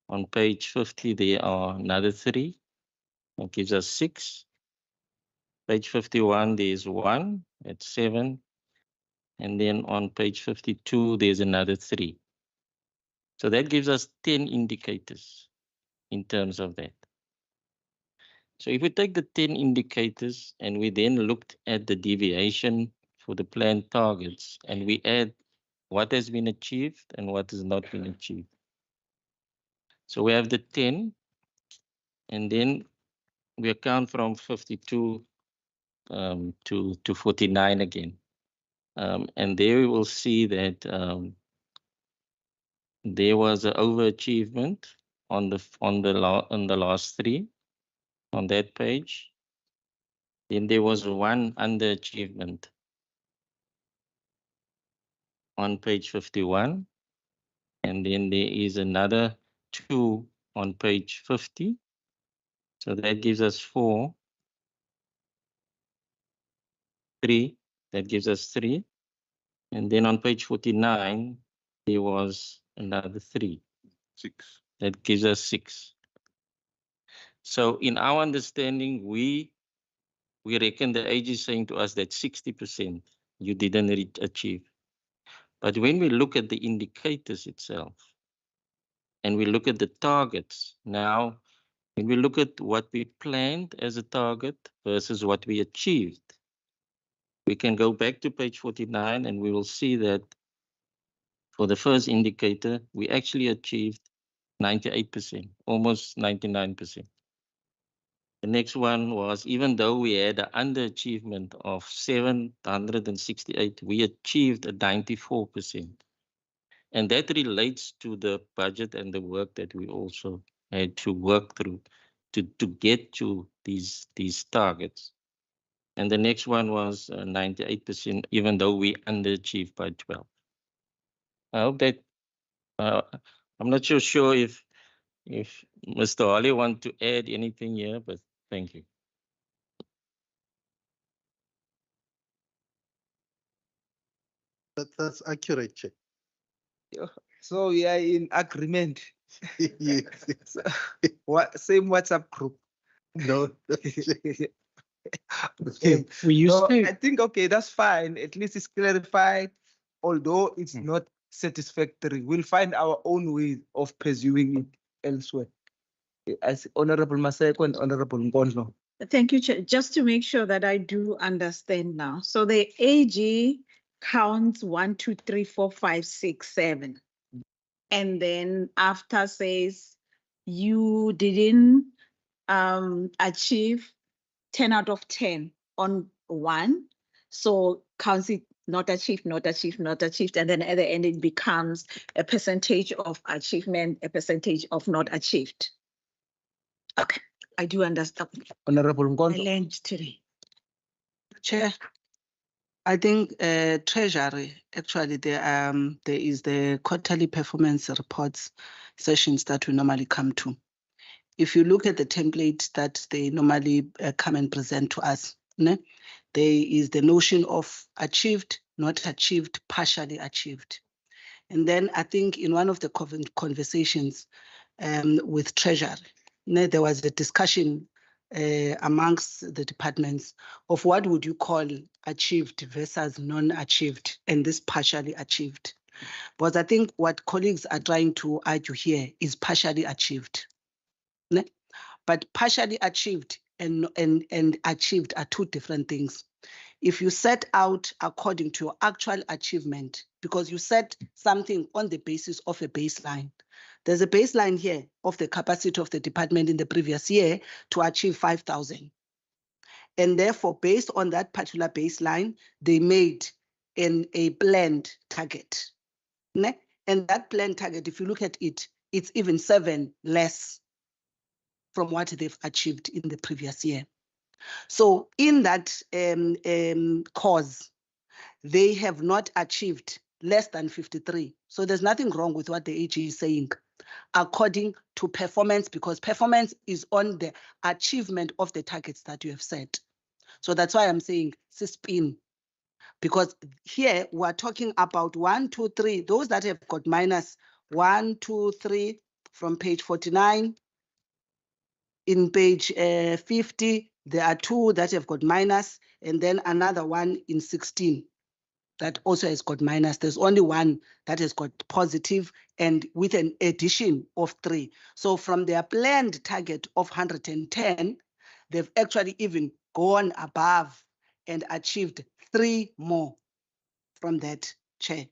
On page 50, there are another 3. That gives us 6. Page 51, there's 1, that's 7. And then on page 52, there's another 3. So that gives us 10 indicators in terms of that. So if we take the 10 indicators and we then looked at the deviation for the planned targets and we add what has been achieved and what has not been achieved. So we have the 10 and then we account from 52 to 49 again. And there we will see that there was an overachievement on the last 3 on that page. Then there was 1 underachievement on page 51. And then there is another 2 on page 50. So that gives us 4. 3, that gives us 3. And then on page 49, there was another 3. 6. That gives us 6. So in our understanding, we reckon the AG is saying to us that 60% you didn't achieve. But when we look at the indicators itself, and we look at the targets, now, when we look at what we planned as a target versus what we achieved, we can go back to page 49 and we will see that for the first indicator, we actually achieved 98%, almost 99%. The next one was, even though we had an underachievement of 768, we achieved a 94%. And that relates to the budget and the work that we also had to work through to get to these targets. And the next one was 98%, even though we underachieved by 12. I hope that, I'm not so sure if Mr. Holly want to add anything here, but thank you. That's accurate, Chair. So we are in agreement. Yes. Same WhatsApp group. No. Okay. We used So to. I think, okay, that's fine. At least it's clarified, although it's not satisfactory. We'll find our own way of pursuing it elsewhere. As Honorable Maseko and Honorable Nkondlo. Thank you, Chair. Just to make sure that I do understand now. So the AG counts 1, 2, 3, 4, 5, 6, 7. And then after says you didn't achieve 10 out of 10 on 1. So counts it not achieved, not achieved, not achieved. And then at the end, it becomes a percentage of achievement, a percentage of not achieved. Okay, I do understand. Honorable I Nkondlo. learned today. Chair, I think Treasury, actually there is the quarterly performance reports sessions that we normally come to. If you look at the template that they normally come and present to us, there is the notion of achieved, not achieved, partially achieved. And then I think in one of the conversations with Treasury, there was a discussion amongst the departments of what would you call achieved versus non-achieved and this partially achieved. Because I think what colleagues are trying to argue here is partially achieved. But partially achieved and achieved are 2 different things. if you set out according to your actual achievement, because you set something on the basis of a baseline. There's a baseline here of the capacity of the department in the previous year to achieve 5,000. And therefore, based on that particular baseline, they made a planned target. And that planned target, if you look at it, it's even 7 less from what they've achieved in the previous year. So in that cause, they have not achieved less than 53. So there's nothing wrong with what the AG is saying, according to performance, because performance is on the achievement of the targets that you have set. So that's why I'm saying spin, because here we're talking about 1, 2, 3, those that have got minus 1, 2, 3 from page 49. In page 50, there are 2 that have got minus, and then another one in 16 that also has got minus. There's only 1 that has got positive, and with an addition of 3. So from their planned target of 110, they've actually even gone above and achieved 3 more from that, Chair.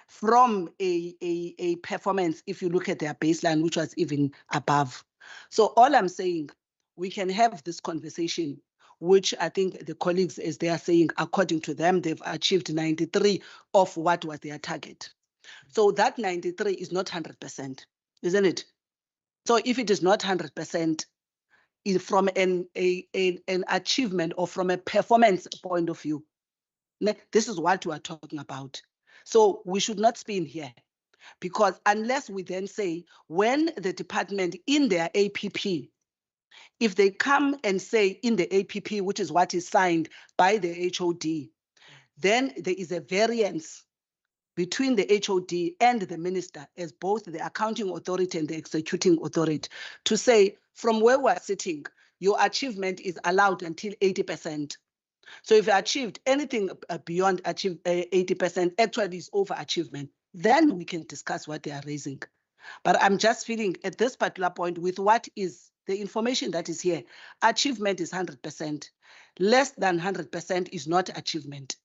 From a performance, if you look at their baseline, which was even above. So all I'm saying, we can have this conversation, which I think the colleagues, as they are saying, according to them, they've achieved 93 of what was their target. So that 93 is not 100%, isn't it? So if it is not 100%, from an achievement or from a performance point of view, this is what we are talking about. So we should not spin here, because unless we then say, when the department in their APP, if they come and say in the APP, which is what is signed by the HOD, then there is a variance between the HOD and the minister as both the accounting authority and the executing authority, to say, from where we're sitting, your achievement is allowed until 80%. So if you achieved anything beyond 80%, actually is overachievement, then we can discuss what they are raising. But I'm just feeling at this particular point, with what is the information that is here, achievement is 100%. Less than 100% is not achievement.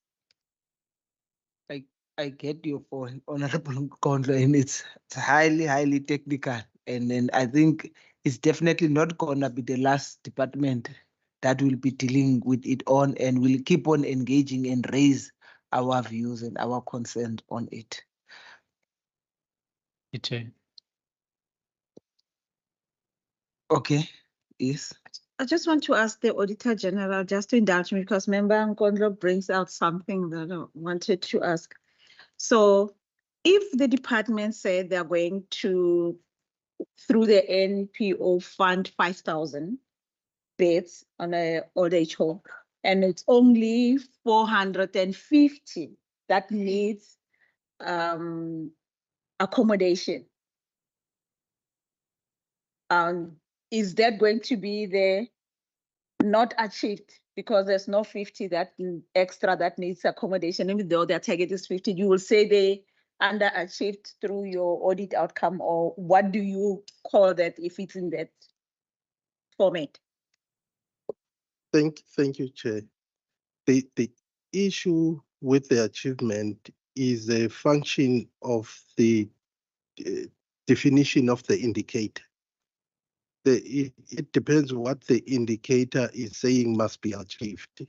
I get your point, Honorable Kondlo, and it's highly, highly technical. And then I think it's definitely not gonna be the last department that will be dealing with it on, and we'll keep on engaging and raise our views and our concerns on it. Okay, yes. I just want to ask the Auditor General just to indulge me, because Member Nkondlo brings out something that I wanted to ask. So if the department said they're going to, through the NPO, fund 5,000 beds on a old age home, and it's only 450 that needs accommodation, is that going to be the not achieved because there's no 50 that extra that needs accommodation? Even though their target is 50, you will say they underachieved through your audit outcome, or what do you call that if it's in that format? Thank you, Chair. The issue with the achievement is a function of the definition of the indicator. It depends what the indicator is saying must be achieved.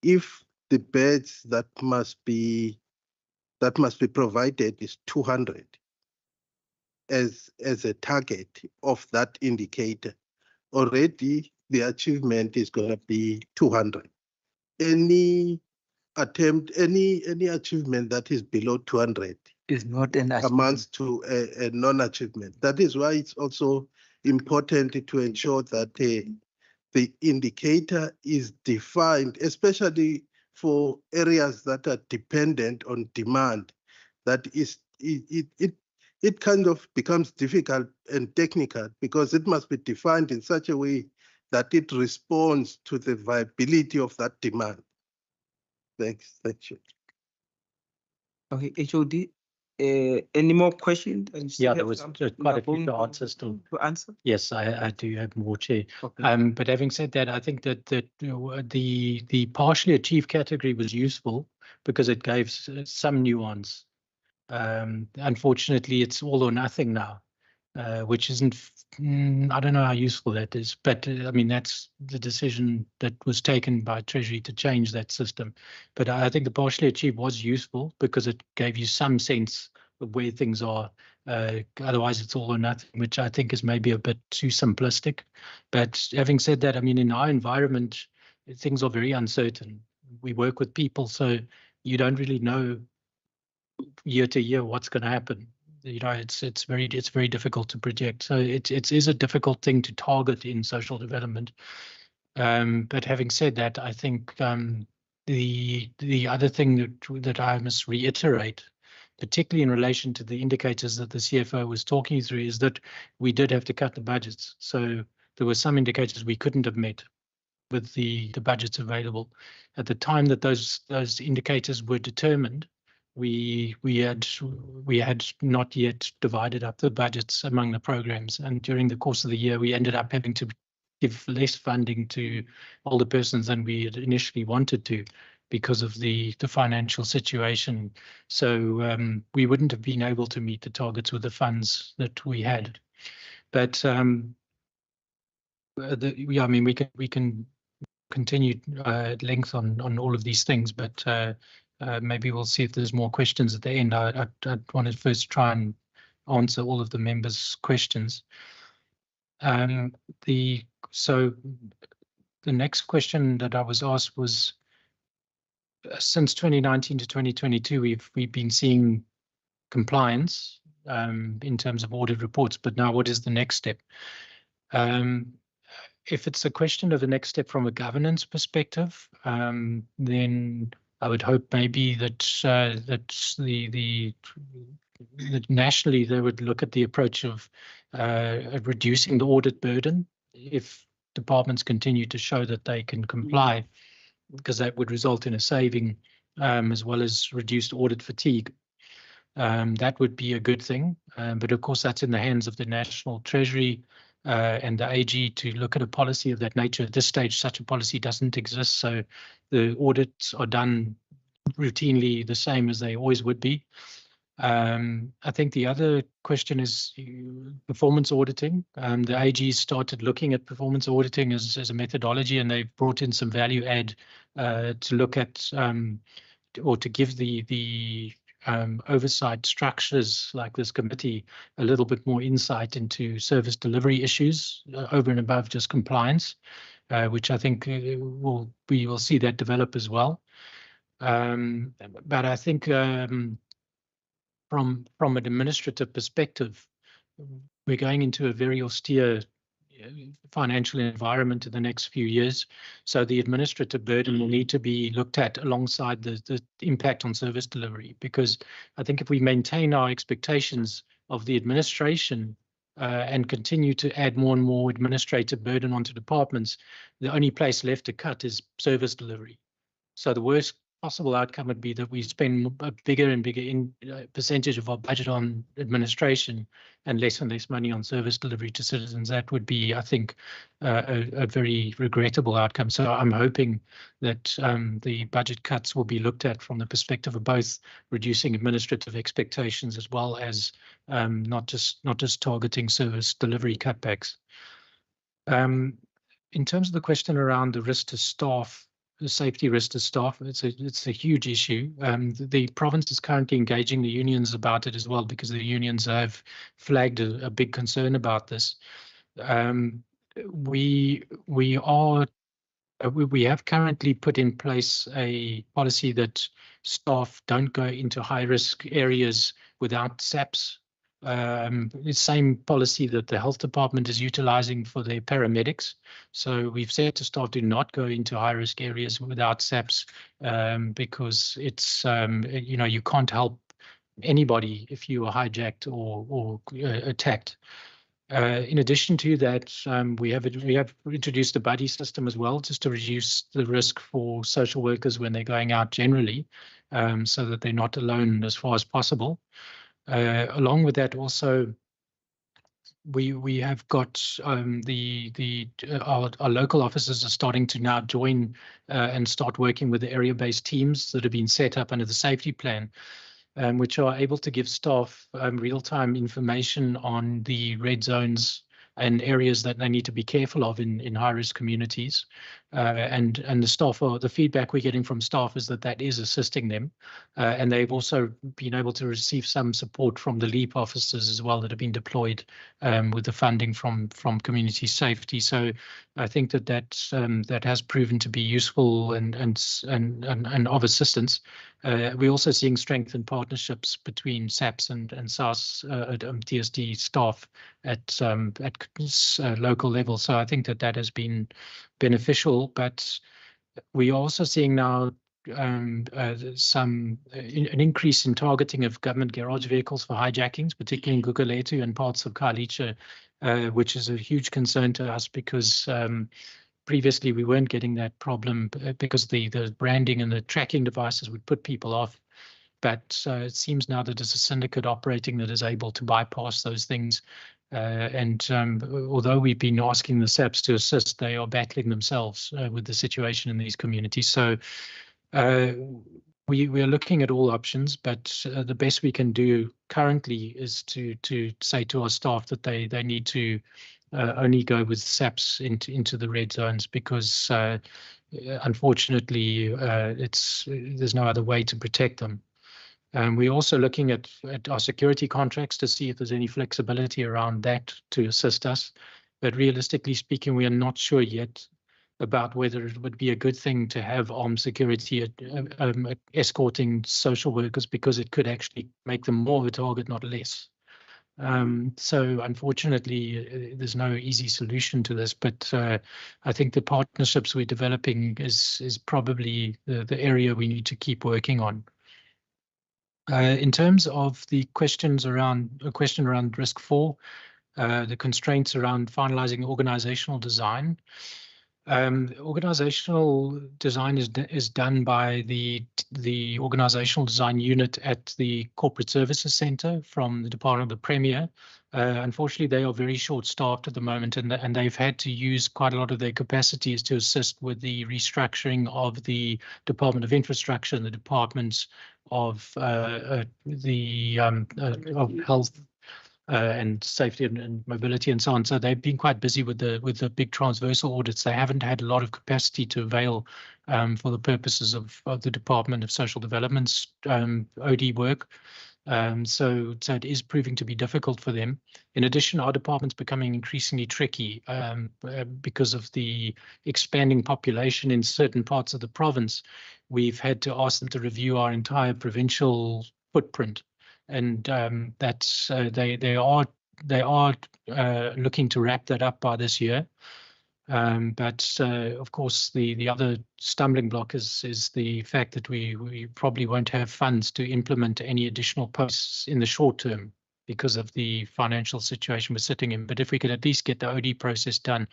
If the beds that must be provided is 200 as a target of that indicator, already the achievement is going to be 200. Any achievement that is below 200 is not an achievement, amounts to a non-achievement. That is why it's also important to ensure that the indicator is defined, especially for areas that are dependent on demand. That is, it kind of becomes difficult and technical, because it must be defined in such a way that it responds to the viability of that demand. Thank you. Okay, HOD, Any more questions? And you still Yeah, there have was some quite a few Ngabong to answer still. To answer? Yes, I do have more, Chair. Okay. But having said that, I think that the partially achieved category was useful because it gave some nuance. Unfortunately, it's all or nothing now, which isn't. I don't know how useful that is, but I mean that's the decision that was taken by Treasury to change that system. But I think the partially achieved was useful because it gave you some sense of where things are. Otherwise, it's all or nothing, which I think is maybe a bit too simplistic. But having said that, I mean, in our environment, things are very uncertain. We work with people, so you don't really know year to year what's going to happen. You know, it's very difficult to project. So it is a difficult thing to target in social development. But having said that, I think the other thing that I must reiterate, particularly in relation to the indicators that the CFO was talking through, is that we did have to cut the budgets. So there were some indicators we couldn't have met with the budgets available. At the time that those indicators were determined, we had not yet divided up the budgets among the programs, and during the course of the year we ended up having to give less funding to older persons than we had initially wanted to because of the financial situation. So we wouldn't have been able to meet the targets with the funds that we had. But I mean, we can continue at length on all of these things, but maybe we'll see if there's more questions at the end. I want to first try and answer all of the members' questions. So the next question that I was asked was, since 2019 to 2022, we've been seeing compliance in terms of audit reports, but now what is the next step? If it's a question of the next step from a governance perspective, then I would hope maybe that that nationally they would look at the approach of reducing the audit burden if departments continue to show that they can comply, because that would result in a saving as well as reduced audit fatigue. That would be a good thing, but of course that's in the hands of the National Treasury and the AG to look at a policy of that nature. At this stage, such a policy doesn't exist, so the audits are done routinely the same as they always would be. I think the other question is performance auditing. The AG started looking at performance auditing as a methodology, and they've brought in some value add to look at or to give the oversight structures like this committee a little bit more insight into service delivery issues over and above just compliance, which I think we will see that develop as well. But I think from an administrative perspective, we're going into a very austere financial environment in the next few years. So the administrative burden will need to be looked at alongside the impact on service delivery, because I think if we maintain our expectations of the administration and continue to add more and more administrative burden onto departments, the only place left to cut is service delivery. So the worst possible outcome would be that we spend a bigger and bigger percentage of our budget on administration and less money on service delivery to citizens. That would be, I think, a very regrettable outcome. So I'm hoping that the budget cuts will be looked at from the perspective of both reducing administrative expectations as well as not just targeting service delivery cutbacks. In terms of the question around the risk to staff, the safety risk to staff, it's a huge issue. The province is currently engaging the unions about it as well, because the unions have flagged a big concern about this. We have currently put in place a policy that staff don't go into high risk areas without SAPs. The same policy that the health department is utilizing for their paramedics. So we've said to staff, do not go into high risk areas without SAPs, because it's, you can't help anybody if you are hijacked or attacked. In addition to that, we have introduced a buddy system as well, just to reduce the risk for social workers when they're going out generally, so that they're not alone as far as possible. Along with that, also, we have got our local officers are starting to now join and start working with the area-based teams that have been set up under the safety plan, which are able to give staff real-time information on the red zones and areas that they need to be careful of in high-risk communities. And the feedback we're getting from staff is that is assisting them. And they've also been able to receive some support from the LEAP officers as well that have been deployed with the funding from community safety. So I think that has proven to be useful and of assistance. We're also seeing strengthened partnerships between SAPS and SARS TSD staff at local level. So I think that has been beneficial, but we are also seeing now an increase in targeting of government garage vehicles for hijackings, particularly in Gugulethu and parts of Khayelitsha, which is a huge concern to us because previously we weren't getting that problem because the branding and the tracking devices would put people off. But it seems now that there's a syndicate operating that is able to bypass those things. Although we've been asking the SAPs to assist, they are battling themselves with the situation in these communities. So we are looking at all options, but the best we can do currently is to say to our staff that they need to only go with SAPs into the red zones because unfortunately there's no other way to protect them. We're also looking at our security contracts to see if there's any flexibility around that to assist us. But realistically speaking, we are not sure yet about whether it would be a good thing to have armed security escorting social workers because it could actually make them more of a target, not less. So unfortunately, there's no easy solution to this, but I think the partnerships we're developing is probably the area we need to keep working on. In terms of the question around risk 4, the constraints around finalizing organizational design. Organizational design is done by the organizational design unit at the Corporate Services Center from the Department of the Premier. Unfortunately, they are very short-staffed at the moment, and they've had to use quite a lot of their capacities to assist with the restructuring of the Department of Infrastructure and the departments of health and safety and mobility and so on. So they've been quite busy with the big transversal audits. They haven't had a lot of capacity to avail for the purposes of the Department of Social Development's OD work. So it is proving to be difficult for them. In addition, our department's becoming increasingly tricky because of the expanding population in certain parts of the province. We've had to ask them to review our entire provincial footprint, and that's they are looking to wrap that up by this year. But of course, the other stumbling block is the fact that we probably won't have funds to implement any additional posts in the short term because of the financial situation we're sitting in. But if we could at least get the OD process done,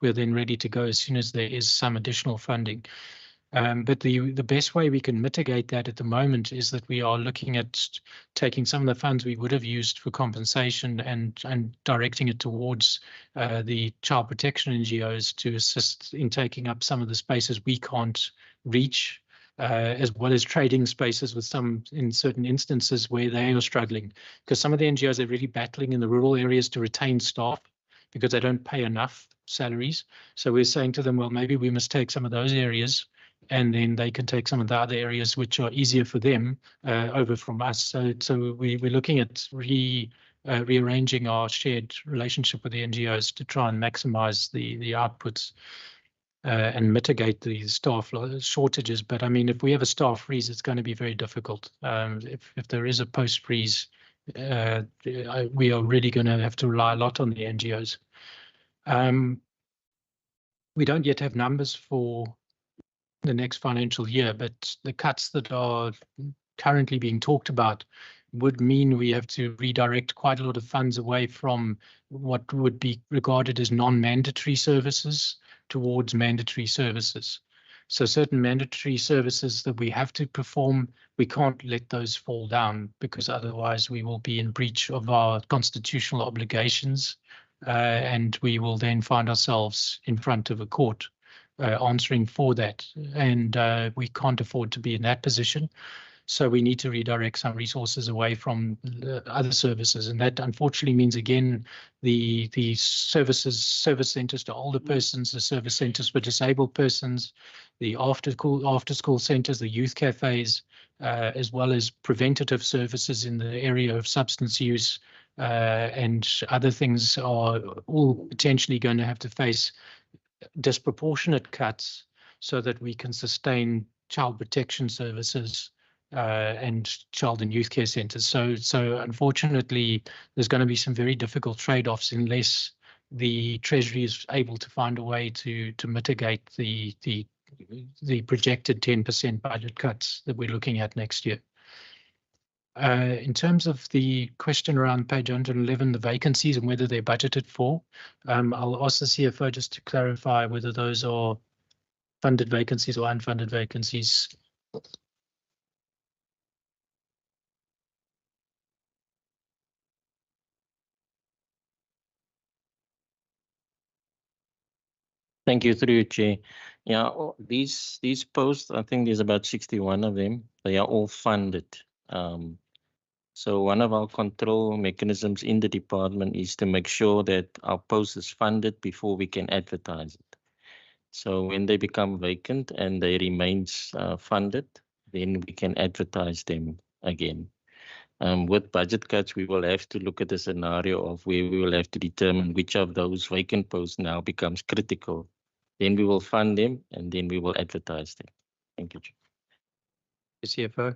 we're then ready to go as soon as there is some additional funding. But the best way we can mitigate that at the moment is that we are looking at taking some of the funds we would have used for compensation and directing it towards the child protection NGOs to assist in taking up some of the spaces we can't reach, as well as trading spaces with some in certain instances where they are struggling. Because some of the NGOs are really battling in the rural areas to retain staff because they don't pay enough salaries. So we're saying to them, well, maybe we must take some of those areas and then they can take some of the other areas which are easier for them over from us. So we're looking at rearranging our shared relationship with the NGOs to try and maximize the outputs and mitigate the staff shortages. But I mean, if we have a staff freeze, it's going to be very difficult. If there is a post freeze, we are really going to have to rely a lot on the NGOs. We don't yet have numbers for the next financial year, but the cuts that are currently being talked about would mean we have to redirect quite a lot of funds away from what would be regarded as non-mandatory services towards mandatory services. So certain mandatory services that we have to perform, we can't let those fall down, because otherwise we will be in breach of our constitutional obligations, and we will then find ourselves in front of a court answering for that. And we can't afford to be in that position. So we need to redirect some resources away from other services. And that unfortunately means, again, the service centers to older persons, the service centers for disabled persons, the after school centers, the youth cafes, as well as preventative services in the area of substance use and other things, are all potentially going to have to face disproportionate cuts so that we can sustain child protection services and child and youth care centers. So unfortunately, there's going to be some very difficult trade-offs unless the Treasury is able to find a way to mitigate the projected 10% budget cuts that we're looking at next year. In terms of the question around page 111, the vacancies and whether they're budgeted for, I'll ask the CFO just to clarify whether those are funded vacancies or unfunded vacancies. Thank you, through you, Chair. Yeah, these posts, I think there's about 61 of them. They are all funded. So one of our control mechanisms in the department is to make sure that our post is funded before we can advertise it. So when they become vacant and they remain funded, then we can advertise them again. With budget cuts, we will have to look at the scenario of where we will have to determine which of those vacant posts now becomes critical. Then we will fund them and then we will advertise them. Thank you, CFO.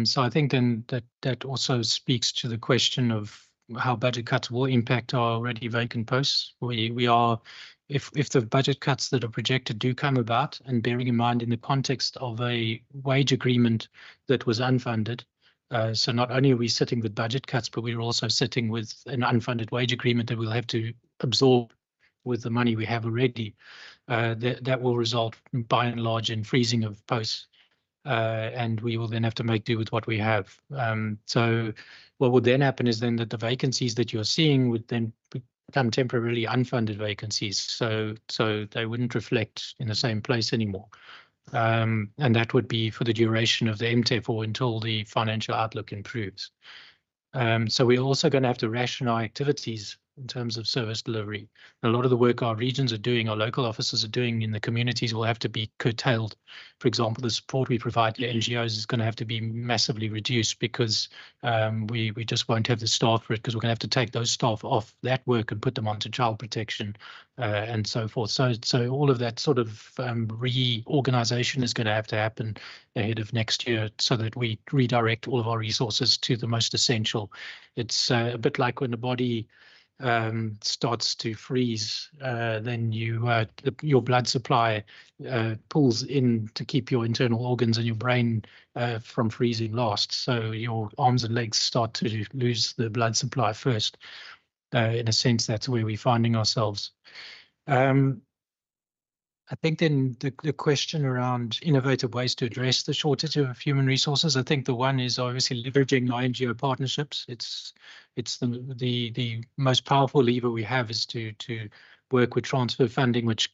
So I think then that also speaks to the question of how budget cuts will impact our already vacant posts. We are, if the budget cuts that are projected do come about, and bearing in mind in the context of a wage agreement that was unfunded, so not only are we sitting with budget cuts, but we're also sitting with an unfunded wage agreement that we'll have to absorb with the money we have already. That will result by and large in freezing of posts. And we will then have to make do with what we have. So what would then happen is then that the vacancies that you're seeing would then become temporarily unfunded vacancies. So they wouldn't reflect in the same place anymore. And that would be for the duration of the MTEF or until the financial outlook improves. So we're also going to have to ration our activities in terms of service delivery. A lot of the work our regions are doing, our local officers are doing in the communities will have to be curtailed. For example, the support we provide to NGOs is going to have to be massively reduced because we just won't have the staff for it, because we're going to have to take those staff off that work and put them onto child protection and so forth. So all of that sort of reorganization is going to have to happen ahead of next year so that we redirect all of our resources to the most essential. It's a bit like when the body starts to freeze, then your blood supply pulls in to keep your internal organs and your brain from freezing last. So your arms and legs start to lose the blood supply first. In a sense, that's where we're finding ourselves. I think then the question around innovative ways to address the shortage of human resources, I think the one is obviously leveraging our NGO partnerships. It's the most powerful lever we have is to work with transfer funding, which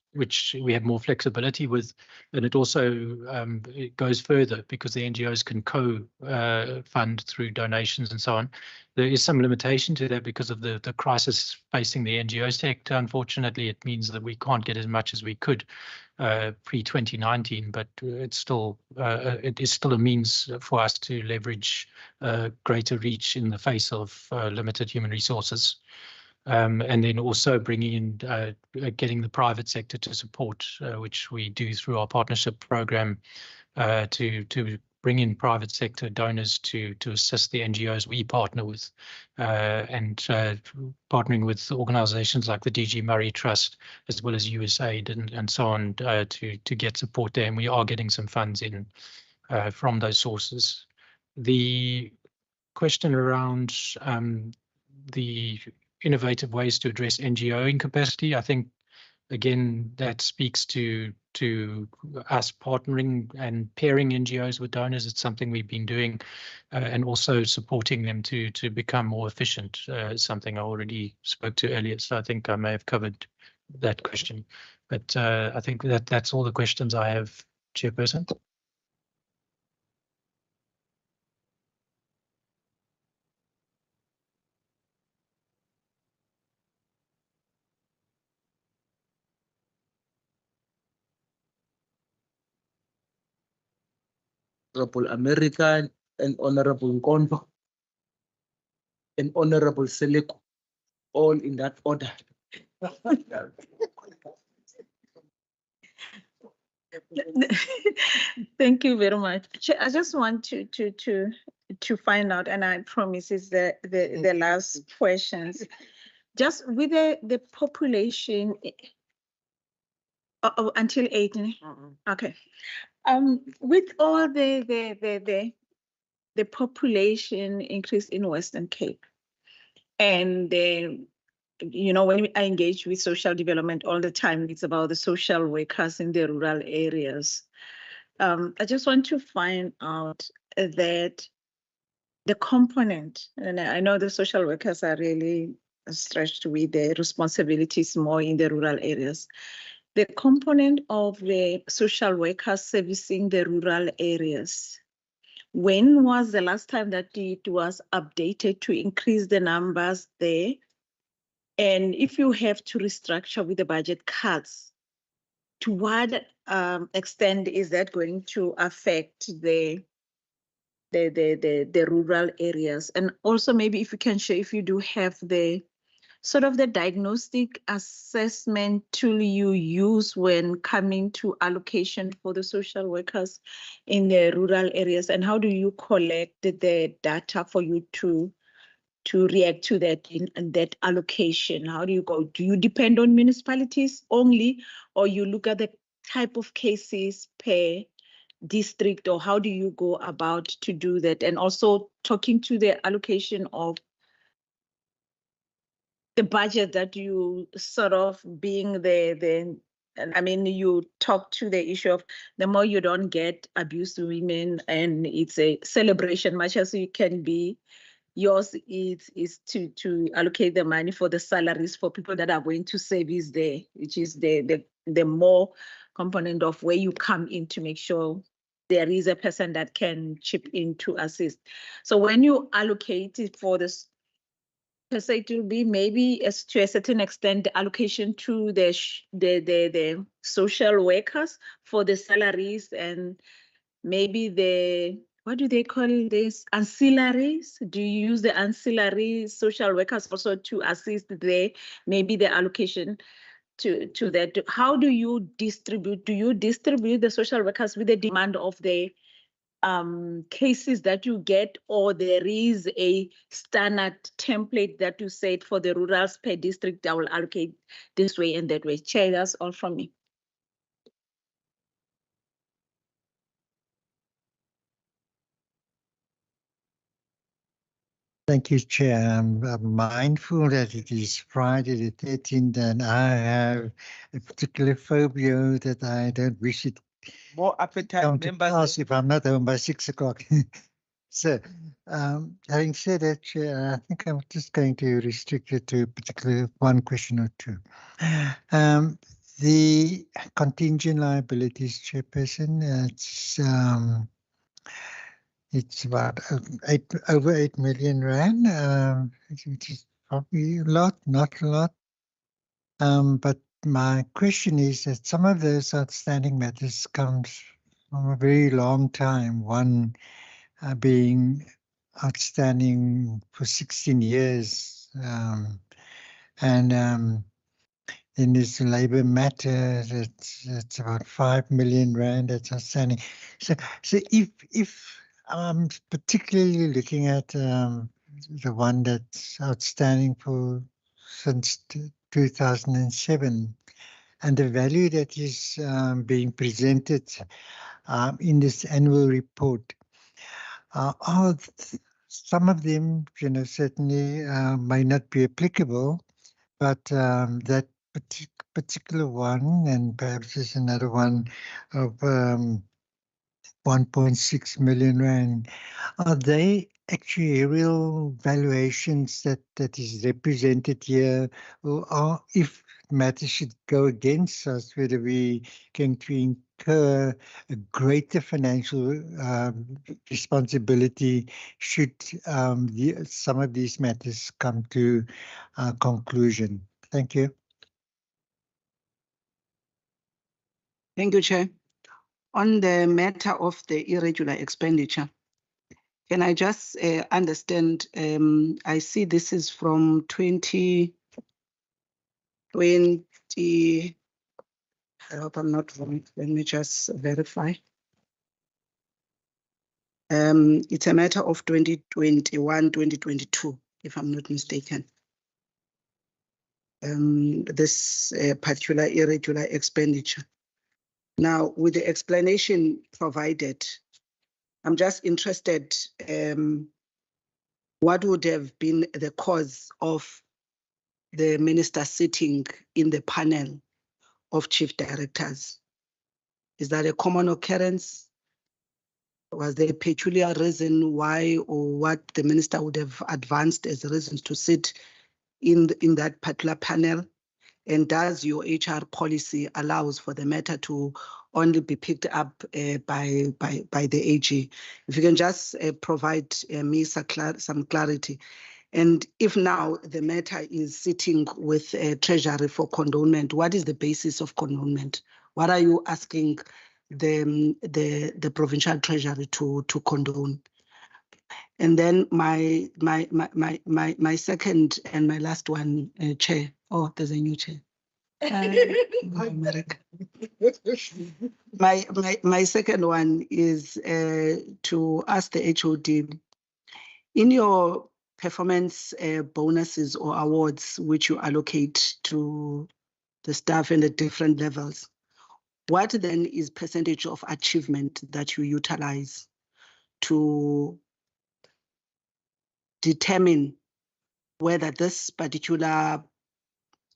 we have more flexibility with, and it also it goes further because the NGOs can co-fund through donations and so on. There is some limitation to that because of the crisis facing the NGO sector. Unfortunately, it means that we can't get as much as we could pre-2019, but it's still it is still a means for us to leverage greater reach in the face of limited human resources. And then also bringing in, getting the private sector to support, which we do through our partnership program, to bring in private sector donors to assist the NGOs we partner with, and partnering with organizations like the DG Murray Trust, as well as USAID and so on, to get support there. And we are getting some funds in from those sources. The question around the innovative ways to address NGO incapacity, I think again, that speaks to us partnering and pairing NGOs with donors. It's something we've been doing, and also supporting them to become more efficient. Something I already spoke to earlier, so I think I may have covered that question. But I think that's all the questions I have, Chairperson. Honorable America and Honorable Nkondo and Honorable Seleko, all in that order. Thank you very much. I just want to find out, and I promise is the last questions. Just with the population until 18. Okay. With all the population increase in Western Cape, and you know, when I engage with social development all the time, it's about the social workers in the rural areas. I just want to find out that the component, and I know the social workers are really stretched with their responsibilities more in the rural areas. The component of the social workers servicing the rural areas, when was the last time that it was updated to increase the numbers there? And if you have to restructure with the budget cuts, to what extent is that going to affect the rural areas? And also maybe if you can share, if you do have the sort of the diagnostic assessment tool you use when coming to allocation for the social workers in the rural areas, and how do you collect the data for you to react to that in that allocation? How do you go? Do you depend on municipalities only, or you look at the type of cases per district, or how do you go about to do that? And also talking to the allocation of the budget that you sort of being and I mean, you talk to the issue of the more you don't get abused women, and it's a celebration, much as you can be. Yours is to allocate the money for the salaries for people that are going to service there, which is the more component of where you come in to make sure there is a person that can chip in to assist. So when you allocate it for this, per se, it will be maybe as to a certain extent the allocation to the social workers for the salaries, and maybe the, what do they call this, ancillaries? Do you use the ancillary social workers also to assist there? Maybe the allocation to that. How do you distribute? Do you distribute the social workers with the demand of the cases that you get, or there is a standard template that you said for the rurals per district, I will allocate this way and that way? Chair, that's all from me. Thank you, Chair. I'm mindful that it is Friday the 13th, and I have a particular phobia that I don't wish it More appetite, come to members. pass if I'm not home by 6 o'clock. So, having said that, Chair, I think I'm just going to restrict it to a particular one question or two. The contingent liabilities, Chairperson, it's about over 8 million rand, which is probably a lot, not a lot. But my question is that some of those outstanding matters comes from a very long time. One being outstanding for 16 years, and then there's the labour matter that's about 5 million rand that's outstanding. So if I'm particularly looking at the one that's outstanding for since 2007, and the value that is being presented in this annual report, are some of them, certainly may not be applicable, but that particular one, and perhaps there's another one of 1.6 million rand. Are they actuarial valuations that is represented here, or are, if matters should go against us, whether we going to incur a greater financial responsibility should some of these matters come to conclusion? Thank you. Thank you, Chair. On the matter of the irregular expenditure, can I just understand, I see this is from 2020, I hope I'm not wrong, let me just verify. It's a matter of 2021, 2022, if I'm not mistaken. This particular irregular expenditure. Now, with the explanation provided, I'm just interested, what would have been the cause of the minister sitting in the panel of chief directors? Is that a common occurrence? Was there a peculiar reason why or what the minister would have advanced as reasons to sit in that particular panel? And does your HR policy allows for the matter to only be picked up by the AG? If you can just provide me some clarity. And if now the matter is sitting with Treasury for condonement, what is the basis of condonement? What are you asking the Provincial Treasury to condone? And then my second and my last one, Chair. Oh, there's a new Chair. America. My second one is to ask the HOD, in your performance bonuses or awards which you allocate to the staff in the different levels, what then is percentage of achievement that you utilize to determine whether this particular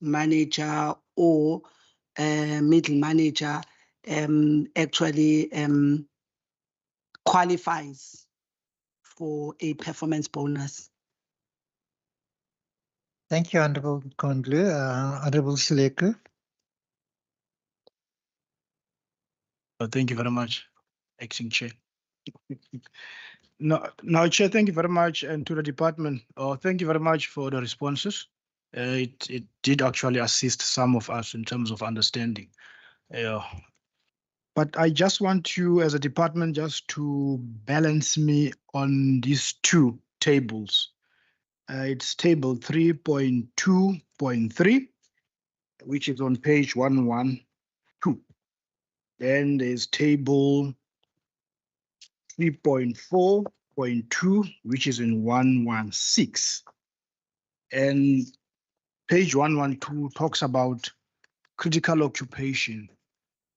manager or middle manager actually qualifies for a performance bonus? Thank you, Honorable Kondlu. Honorable Sileko. Thank you very much, Acting Chair. No, Chair, thank you very much, and to the department, thank you very much for the responses. It did actually assist some of us in terms of understanding. But I just want you as a department just to balance me on these two tables. It's table 3.2.3, which is on page 112. Then there's table 3.4.2, which is in 116. And page 112 talks about critical occupation,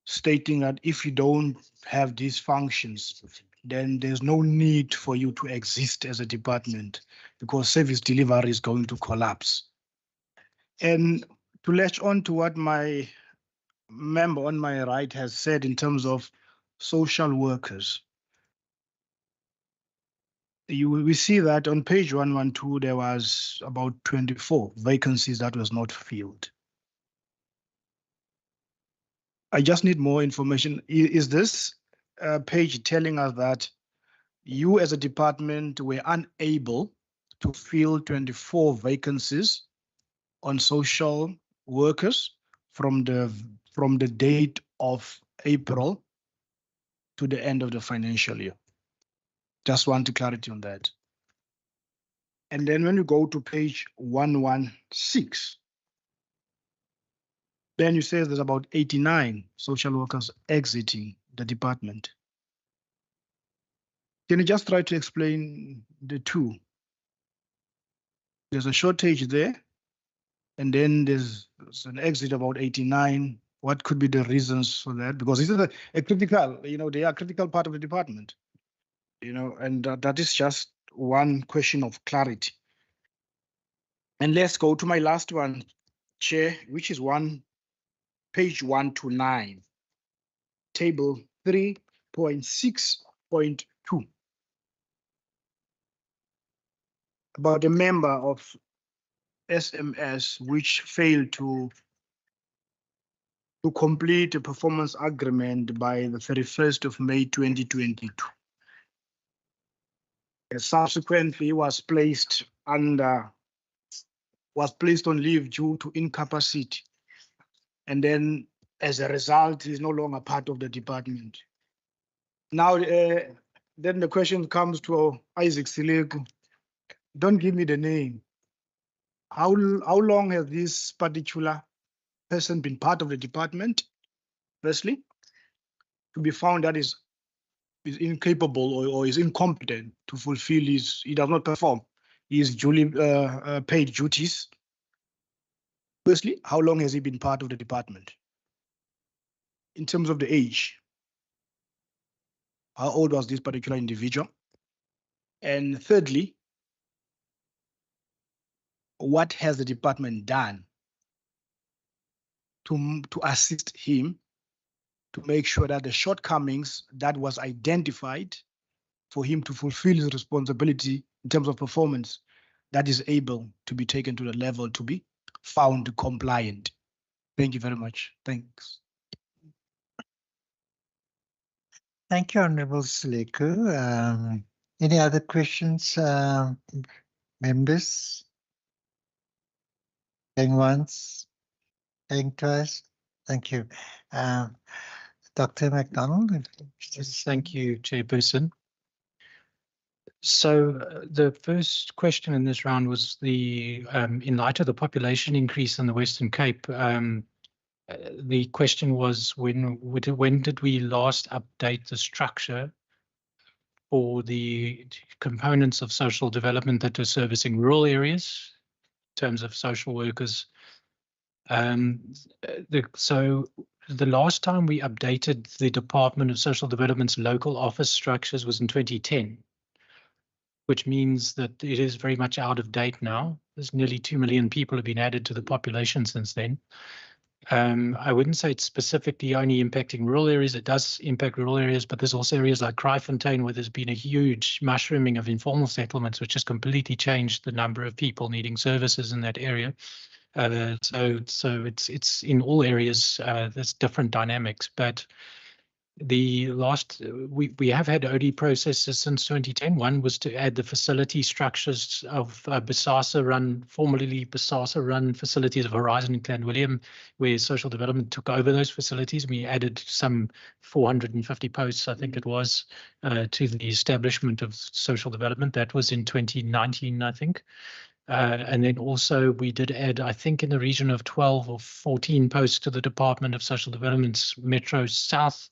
stating that if you don't have these functions, then there's no need for you to exist as a department because service delivery is going to collapse. And to latch on to what my member on my right has said in terms of social workers, we see that on page 112, there was about 24 vacancies that was not filled. I just need more information. Is this page telling us that you as a department were unable to fill 24 vacancies on social workers from the date of April to the end of the financial year? Just want clarity on that. And then when you go to page 116, then you say there's about 89 social workers exiting the department. Can you just try to explain the two? There's a shortage there, and then there's an exit about 89. What could be the reasons for that? Because this is a critical, they are a critical part of the department, and that is just one question of clarity. And let's go to my last one, Chair, which is 1 page 1 to 9, table 3.6.2, about a member of SMS which failed to complete a performance agreement by the 31st of May 2022. Subsequently was placed on leave due to incapacity. And then as a result, is no longer part of the department. Now, then the question comes to Isaac Sileko. Don't give me the name. How long has this particular person been part of the department? Firstly, to be found that is incapable or is incompetent to fulfill he does not perform his duly paid duties. Firstly, how long has he been part of the department? In terms of the age, how old was this particular individual? And thirdly, what has the department done to assist him to make sure that the shortcomings that was identified for him to fulfill his responsibility in terms of performance, that is able to be taken to the level to be found compliant? Thank you very much. Thanks. Thank you, Honorable Sileko. Any other questions, members? Going once, going twice. Thank you. Dr. McDonald. Thank you, Chairperson. So the first question in this round was in light of the population increase in the Western Cape, the question was when did we last update the structure for the components of social development that are servicing rural areas in terms of social workers. So the last time we updated the Department of Social Development's local office structures was in 2010, which means that it is very much out of date now. There's nearly 2 million people have been added to the population since then. I wouldn't say it's specifically only impacting rural areas. It does impact rural areas, but there's also areas like Kraaifontein where there's been a huge mushrooming of informal settlements, which has completely changed the number of people needing services in that area. So it's in all areas. There's different dynamics, but the last we have had OD processes since 2010. One was to add the facility structures of formerly BISASA run facilities of Horizon and Clanwilliam, where social development took over those facilities. We added some 450 posts, I think it was, to the establishment of social development. That was in 2019, I think. And then also we did add, I think, in the region of 12 or 14 posts to the Department of Social Development's Metro South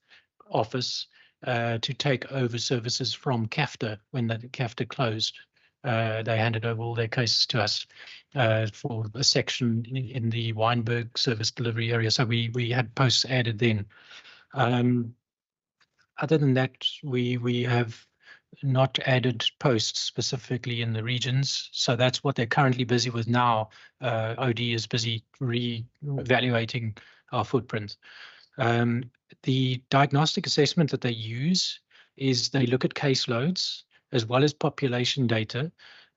office to take over services from CAFTA when the CAFTA closed. They handed over all their cases to us for a section in the Wynberg service delivery area. So we had posts added then. Other than that, we have not added posts specifically in the regions. So that's what they're currently busy with now. OD is busy re-evaluating our footprint. The diagnostic assessment that they use is they look at caseloads as well as population data.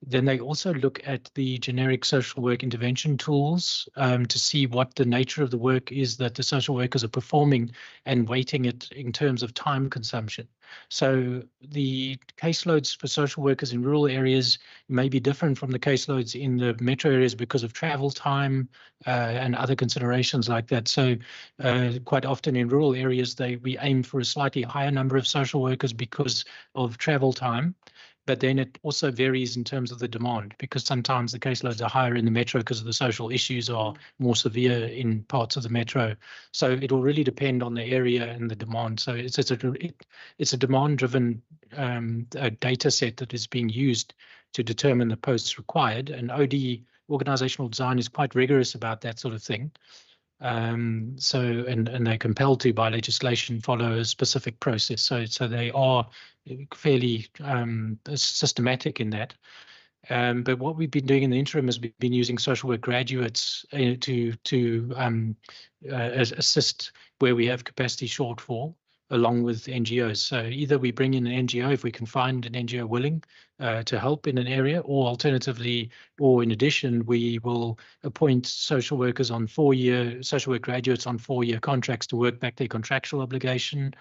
Then they also look at the generic social work intervention tools to see what the nature of the work is that the social workers are performing and weighting it in terms of time consumption. So the caseloads for social workers in rural areas may be different from the caseloads in the metro areas because of travel time and other considerations like that. So quite often in rural areas, we aim for a slightly higher number of social workers because of travel time. But then it also varies in terms of the demand, because sometimes the caseloads are higher in the metro because of the social issues are more severe in parts of the metro. So it will really depend on the area and the demand. So it's a demand-driven data set that is being used to determine the posts required. And OD, organizational design, is quite rigorous about that sort of thing. And they're compelled to, by legislation, follow a specific process. So they are fairly systematic in that. But what we've been doing in the interim is we've been using social work graduates to assist where we have capacity shortfall, along with NGOs. So either we bring in an NGO if we can find an NGO willing to help in an area, or alternatively, or in addition, we will appoint social workers on social work graduates on 4-year contracts to work back their contractual obligation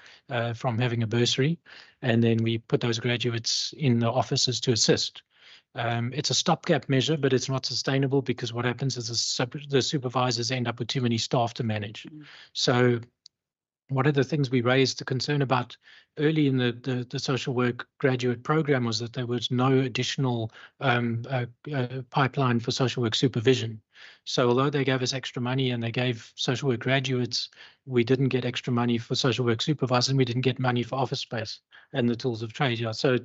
from having a bursary. And then we put those graduates in the offices to assist. It's a stopgap measure, but it's not sustainable, because what happens is the supervisors end up with too many staff to manage. So one of the things we raised the concern about early in the social work graduate program was that there was no additional pipeline for social work supervision. So although they gave us extra money and they gave social work graduates, we didn't get extra money for social work supervisors, and we didn't get money for office space and the tools of trade. Yeah. So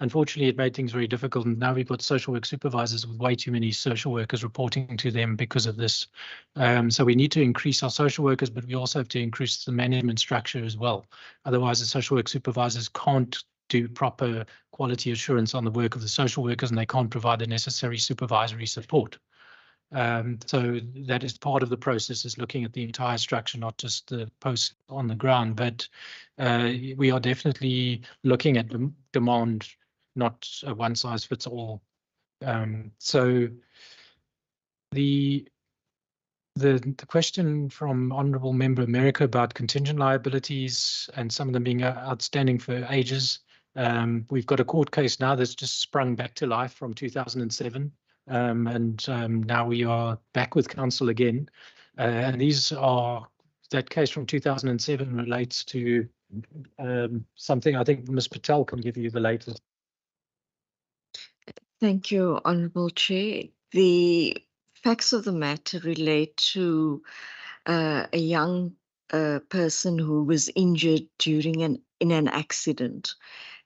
unfortunately, it made things very difficult. And now we've got social work supervisors with way too many social workers reporting to them because of this. So we need to increase our social workers, but we also have to increase the management structure as well. Otherwise, the social work supervisors can't do proper quality assurance on the work of the social workers, and they can't provide the necessary supervisory support. So that is part of the process, is looking at the entire structure, not just the posts on the ground. But we are definitely looking at the demand, not a one size fits all. So the question from Honourable Member America about contingent liabilities and some of them being outstanding for ages. We've got a court case now that's just sprung back to life from 2007. Now we are back with counsel again. And that case from 2007 relates to something I think Ms. Patel can give you the latest. Thank you, Honourable Chair. The facts of the matter relate to a young person who was injured in an accident.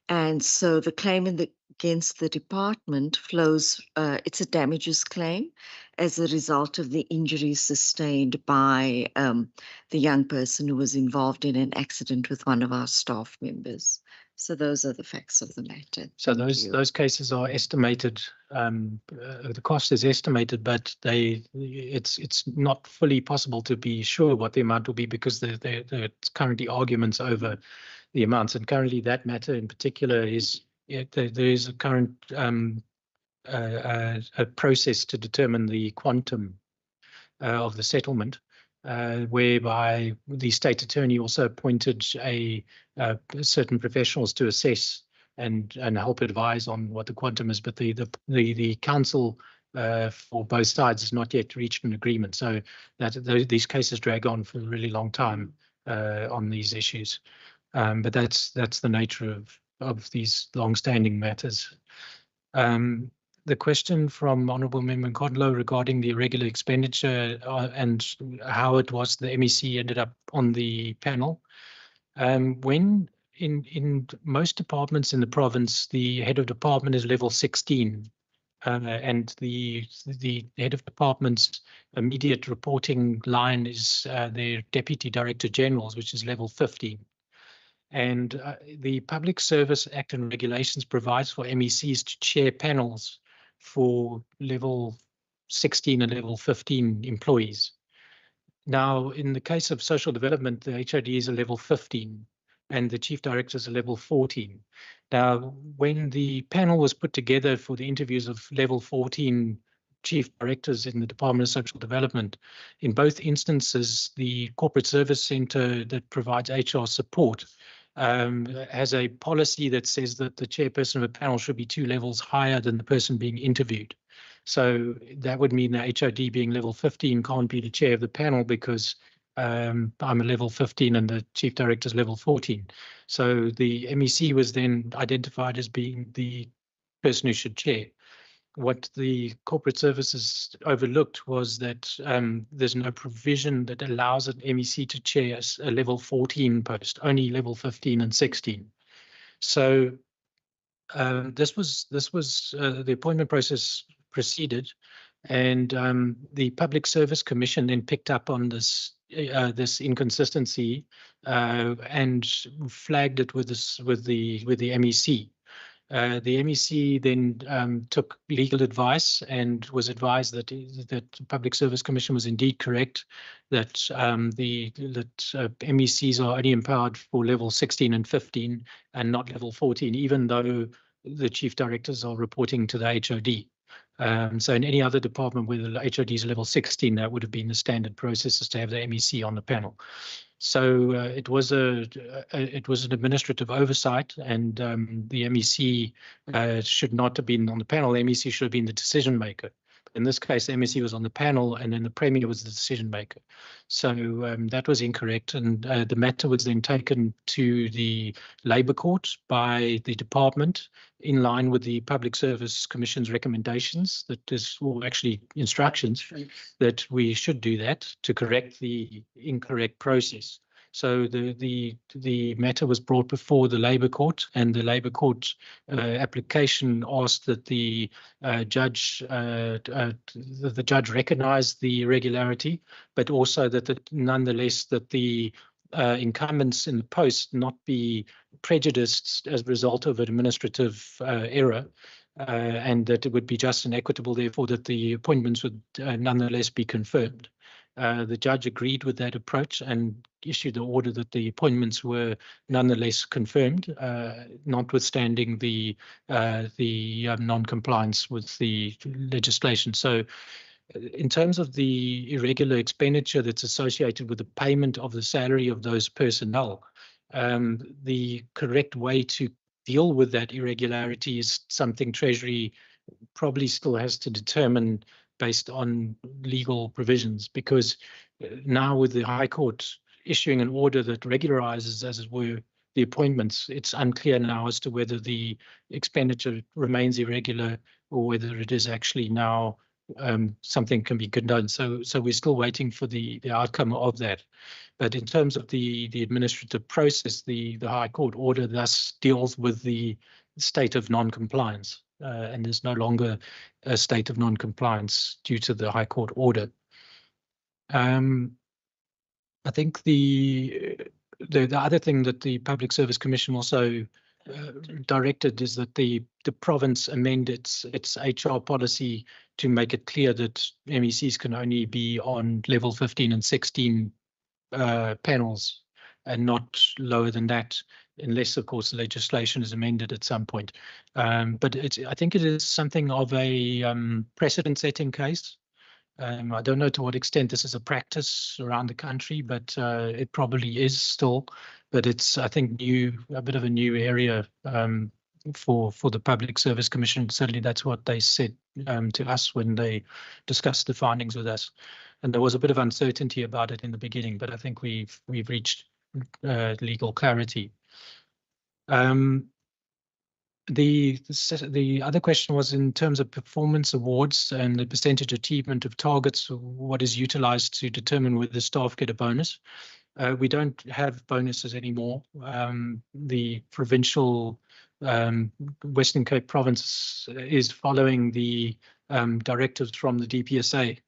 And so the claim against the department flows, it's a damages claim as a result of the injuries sustained by the young person who was involved in an accident with one of our staff members. So those are the facts of the matter. So those cases are estimated. The cost is estimated, but it's not fully possible to be sure what the amount will be, because there's currently arguments over the amounts. And currently, that matter in particular there is a current a process to determine the quantum of the settlement. Whereby the state attorney also appointed certain professionals to assess and help advise on what the quantum is, but the counsel for both sides has not yet reached an agreement. So these cases drag on for a really long time on these issues. But that's the nature of these long-standing matters. The question from Honourable Member Godlow regarding the irregular expenditure and how it was the MEC ended up on the panel. When in most departments in the province, the head of department is level 16, and the head of department's immediate reporting line is their deputy director generals, which is level 15. And the Public Service Act and Regulations provides for MECs to chair panels for level 16 and level 15 employees. Now, in the case of social development, the HOD is a level 15 and the chief director is a level 14. Now, when the panel was put together for the interviews of level 14 chief directors in the Department of Social Development, in both instances, the Corporate Service Centre that provides HR support has a policy that says that the chairperson of a panel should be 2 levels higher than the person being interviewed. So that would mean the HOD being level 15 can't be the chair of the panel, because I'm a level 15 and the chief director is level 14. So the MEC was then identified as being the person who should chair. What the corporate services overlooked was that there's no provision that allows an MEC to chair a level 14 post, only level 15 and 16. So this was the appointment process proceeded, and the Public Service Commission then picked up on this inconsistency and flagged it with the MEC. The MEC then took legal advice and was advised that the Public Service Commission was indeed correct, that MECs are only empowered for level 16 and 15 and not level 14, even though the chief directors are reporting to the HOD. So in any other department where the HOD is level 16, that would have been the standard processes to have the MEC on the panel. So it was an administrative oversight, and the MEC should not have been on the panel. The MEC should have been the decision maker. In this case, the MEC was on the panel, and then the Premier was the decision maker. So that was incorrect, and the matter was then taken to the Labour Court by the department in line with the Public Service Commission's recommendations, that is, or actually instructions, that we should do that to correct the incorrect process. So the matter was brought before the Labour Court, and the Labour Court application asked that the judge recognise the irregularity, but also that nonetheless that the incumbents in the post not be prejudiced as a result of an administrative error, and that it would be just and equitable, therefore, that the appointments would nonetheless be confirmed. The judge agreed with that approach and issued the order that the appointments were nonetheless confirmed, notwithstanding the non-compliance with the legislation. So in terms of the irregular expenditure that's associated with the payment of the salary of those personnel, the correct way to deal with that irregularity is something Treasury probably still has to determine based on legal provisions, because now with the High Court issuing an order that regularizes, as it were, the appointments, it's unclear now as to whether the expenditure remains irregular or whether it is actually now something can be condoned. So we're still waiting for the outcome of that. But in terms of the administrative process, the High Court order thus deals with the state of non-compliance, and there's no longer a state of non-compliance due to the High Court order. I think the other thing that the Public Service Commission also directed is that the province amend its HR policy to make it clear that MECs can only be on level 15 and 16 panels and not lower than that, unless, of course, the legislation is amended at some point. But I think it is something of a precedent-setting case. I don't know to what extent this is a practice around the country, but it probably is still. But it's, I think, a bit of a new area for the Public Service Commission. Certainly, that's what they said to us when they discussed the findings with us. And there was a bit of uncertainty about it in the beginning, but I think we've reached legal clarity. The other question was in terms of performance awards and the percentage achievement of targets, what is utilized to determine whether staff get a bonus. We don't have bonuses anymore. The provincial Western Cape province is following the directives from the DPSA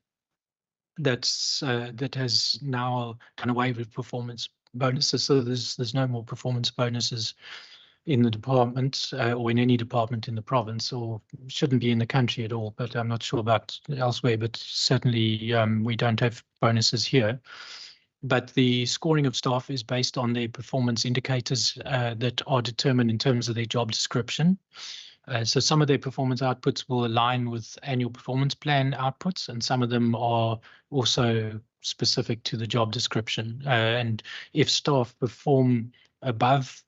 that has now done away with performance bonuses. So there's no more performance bonuses in the department or in any department in the province, or shouldn't be in the country at all, but I'm not sure about elsewhere, but certainly we don't have bonuses here. But the scoring of staff is based on their performance indicators that are determined in terms of their job description. So some of their performance outputs will align with annual performance plan outputs, and some of them are also specific to the job description. And if staff perform above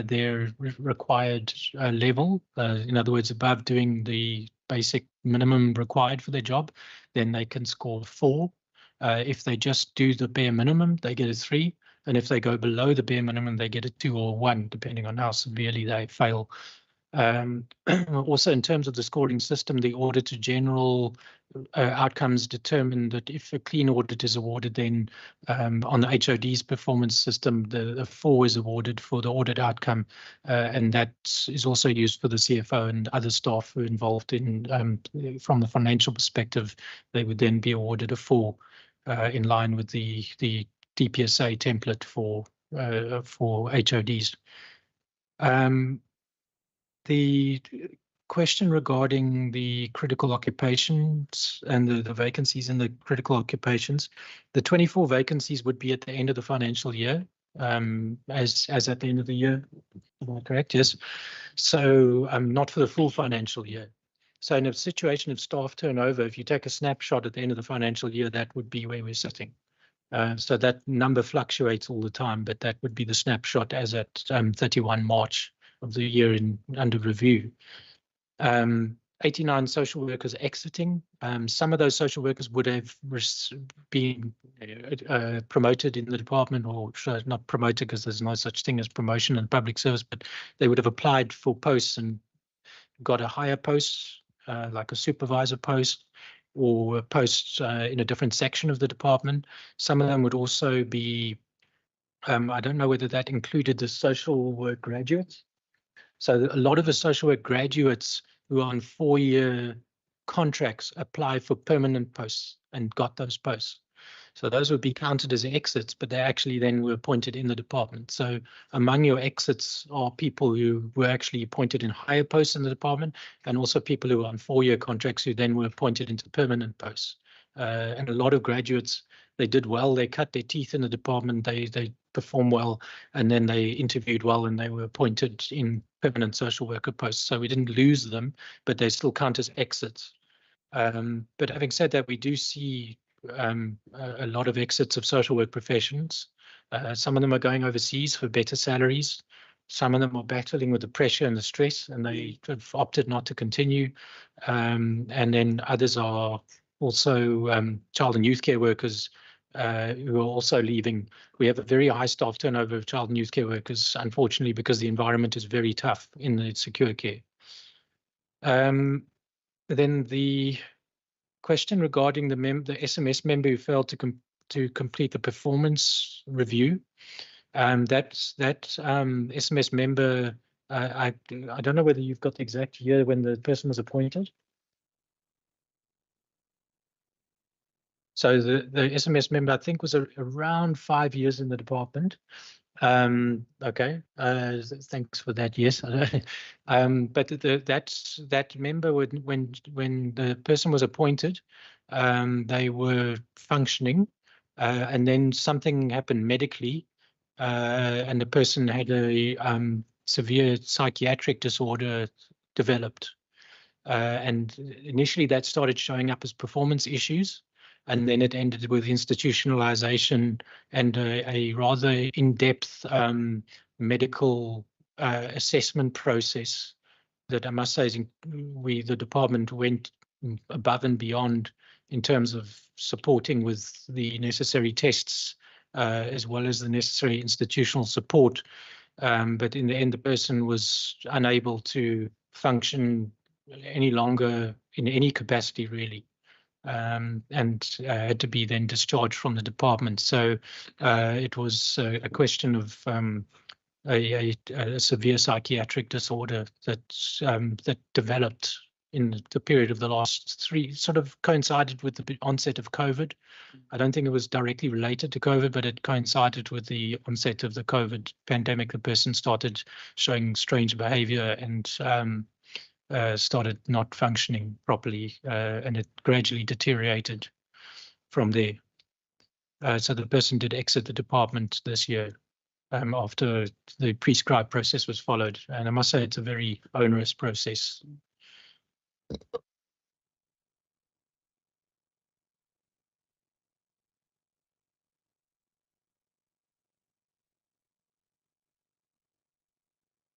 their required level, in other words, above doing the basic minimum required for their job, then they can score 4. If they just do the bare minimum, they get a 3. And if they go below the bare minimum, they get a 2 or 1, depending on how severely they fail. Also, in terms of the scoring system, the Auditor General outcomes determine that if a clean audit is awarded, then on the HOD's performance system, the 4 is awarded for the audit outcome, and that is also used for the CFO and other staff who are involved in, from the financial perspective, they would then be awarded a 4 in line with the DPSA template for HODs. The question regarding the critical occupations and the vacancies in the critical occupations, the 24 vacancies would be at the end of the financial year, as at the end of the year. Am I correct? Yes. So not for the full financial year. So in a situation of staff turnover, if you take a snapshot at the end of the financial year, that would be where we're sitting. So that number fluctuates all the time, but that would be the snapshot as at 31 March of the year under review. 89 social workers exiting. Some of those social workers would have been promoted in the department, or not promoted because there's no such thing as promotion in public service, but they would have applied for posts and got a higher post, like a supervisor post or a post in a different section of the department. Some of them would also be, I don't know whether that included the social work graduates. So a lot of the social work graduates who are on 4-year contracts apply for permanent posts and got those posts. So those would be counted as exits, but they actually then were appointed in the department. So among your exits are people who were actually appointed in higher posts in the department, and also people who are on 4-year contracts who then were appointed into permanent posts. And a lot of graduates, they did well, they cut their teeth in the department, they performed well, and then they interviewed well and they were appointed in permanent social worker posts. So we didn't lose them, but they still count as exits. But having said that, we do see a lot of exits of social work professions. Some of them are going overseas for better salaries. Some of them are battling with the pressure and the stress, and they have opted not to continue. And then others are also child and youth care workers who are also leaving. We have a very high staff turnover of child and youth care workers, unfortunately, because the environment is very tough in the secure care. Then the question regarding the SMS member who failed to complete the performance review. That SMS member, I don't know whether you've got the exact year when the person was appointed. So the SMS member, I think, was around 5 years in the department. Okay, thanks for that. Yes, but that member, when the person was appointed, they were functioning, and then something happened medically, and the person had a severe psychiatric disorder developed, and initially that started showing up as performance issues. And then it ended with institutionalization and a rather in-depth medical assessment process that I must say the department went above and beyond in terms of supporting with the necessary tests as well as the necessary institutional support. But in the end, the person was unable to function any longer in any capacity, really. And had to be then discharged from the department. So it was a question of a severe psychiatric disorder that developed in the period of the last sort of coincided with the onset of COVID. I don't think it was directly related to COVID, but it coincided with the onset of the COVID pandemic. The person started showing strange behavior and started not functioning properly, and it gradually deteriorated from there. So the person did exit the department this year after the prescribed process was followed. And I must say it's a very onerous process.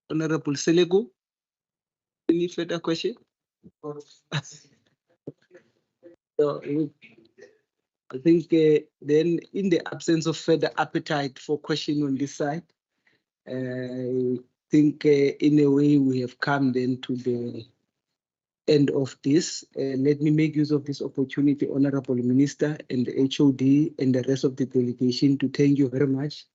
Honorable Selego, any further question? So, I think then in the absence of further appetite for question on this side, I think in a way we have come then to the end of this. Let me make use of this opportunity, Honorable Minister and the HOD and the rest of the delegation, to thank you very much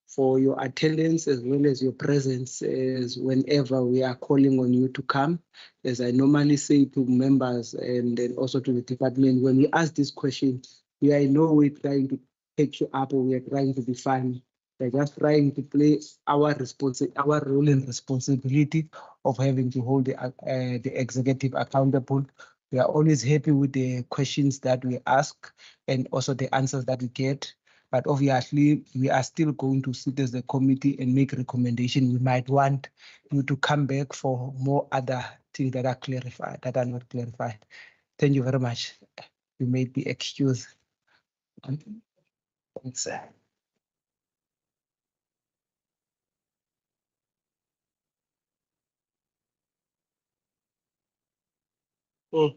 for your attendance as well as your presence as whenever we are calling on you to come. As I normally say to members and then also to the department, when we ask this question, we are in no way trying to catch you up or we are trying to be funny. We're just trying to play our role and responsibility of having to hold the executive accountable. We are always happy with the questions that we ask and also the answers that we get. But obviously, we are still going to sit as a committee and make recommendations. We might want you to come back for more other things that are clarified, that are not clarified. Thank you very much. You may be excused. Thanks. Oh,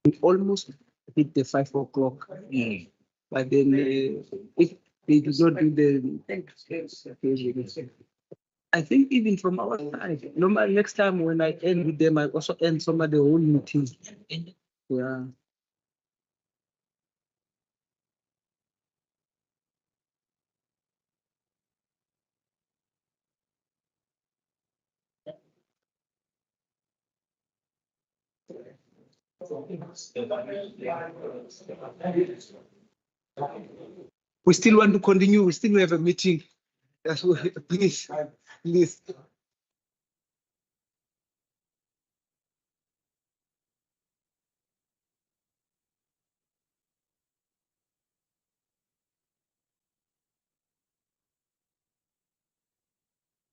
we almost hit the 5 o'clock. But then if they do not do the, I think even from our side, normally next time when I end with them, I also end some of the whole meeting. Yeah. We still want to continue. We still have a meeting. That's what, please, please.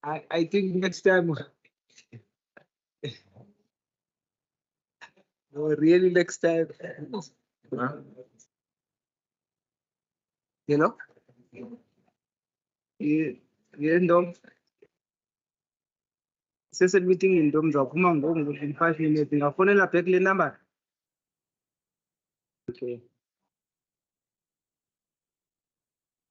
I think next time, no, really next time, you know, you know, session meeting in Dom in 5 minutes. I'll phone in a peggy number. Okay.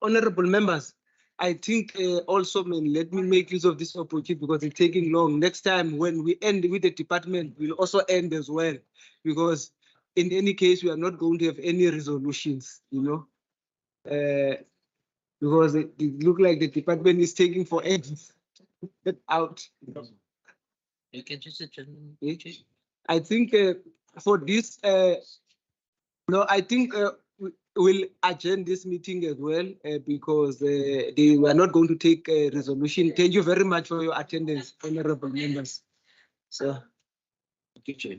Honorable members, I think also, let me make use of this opportunity because it's taking long. Next time when we end with the department, we'll also end as well, because in any case, we are not going to have any resolutions, you know, because it looks like the department is taking for ages out. You can just adjourn. I think for this, no, I think we'll adjourn this meeting as well because they were not going to take a resolution. Thank you very much for your attendance, honorable members. So, thank you, Chair.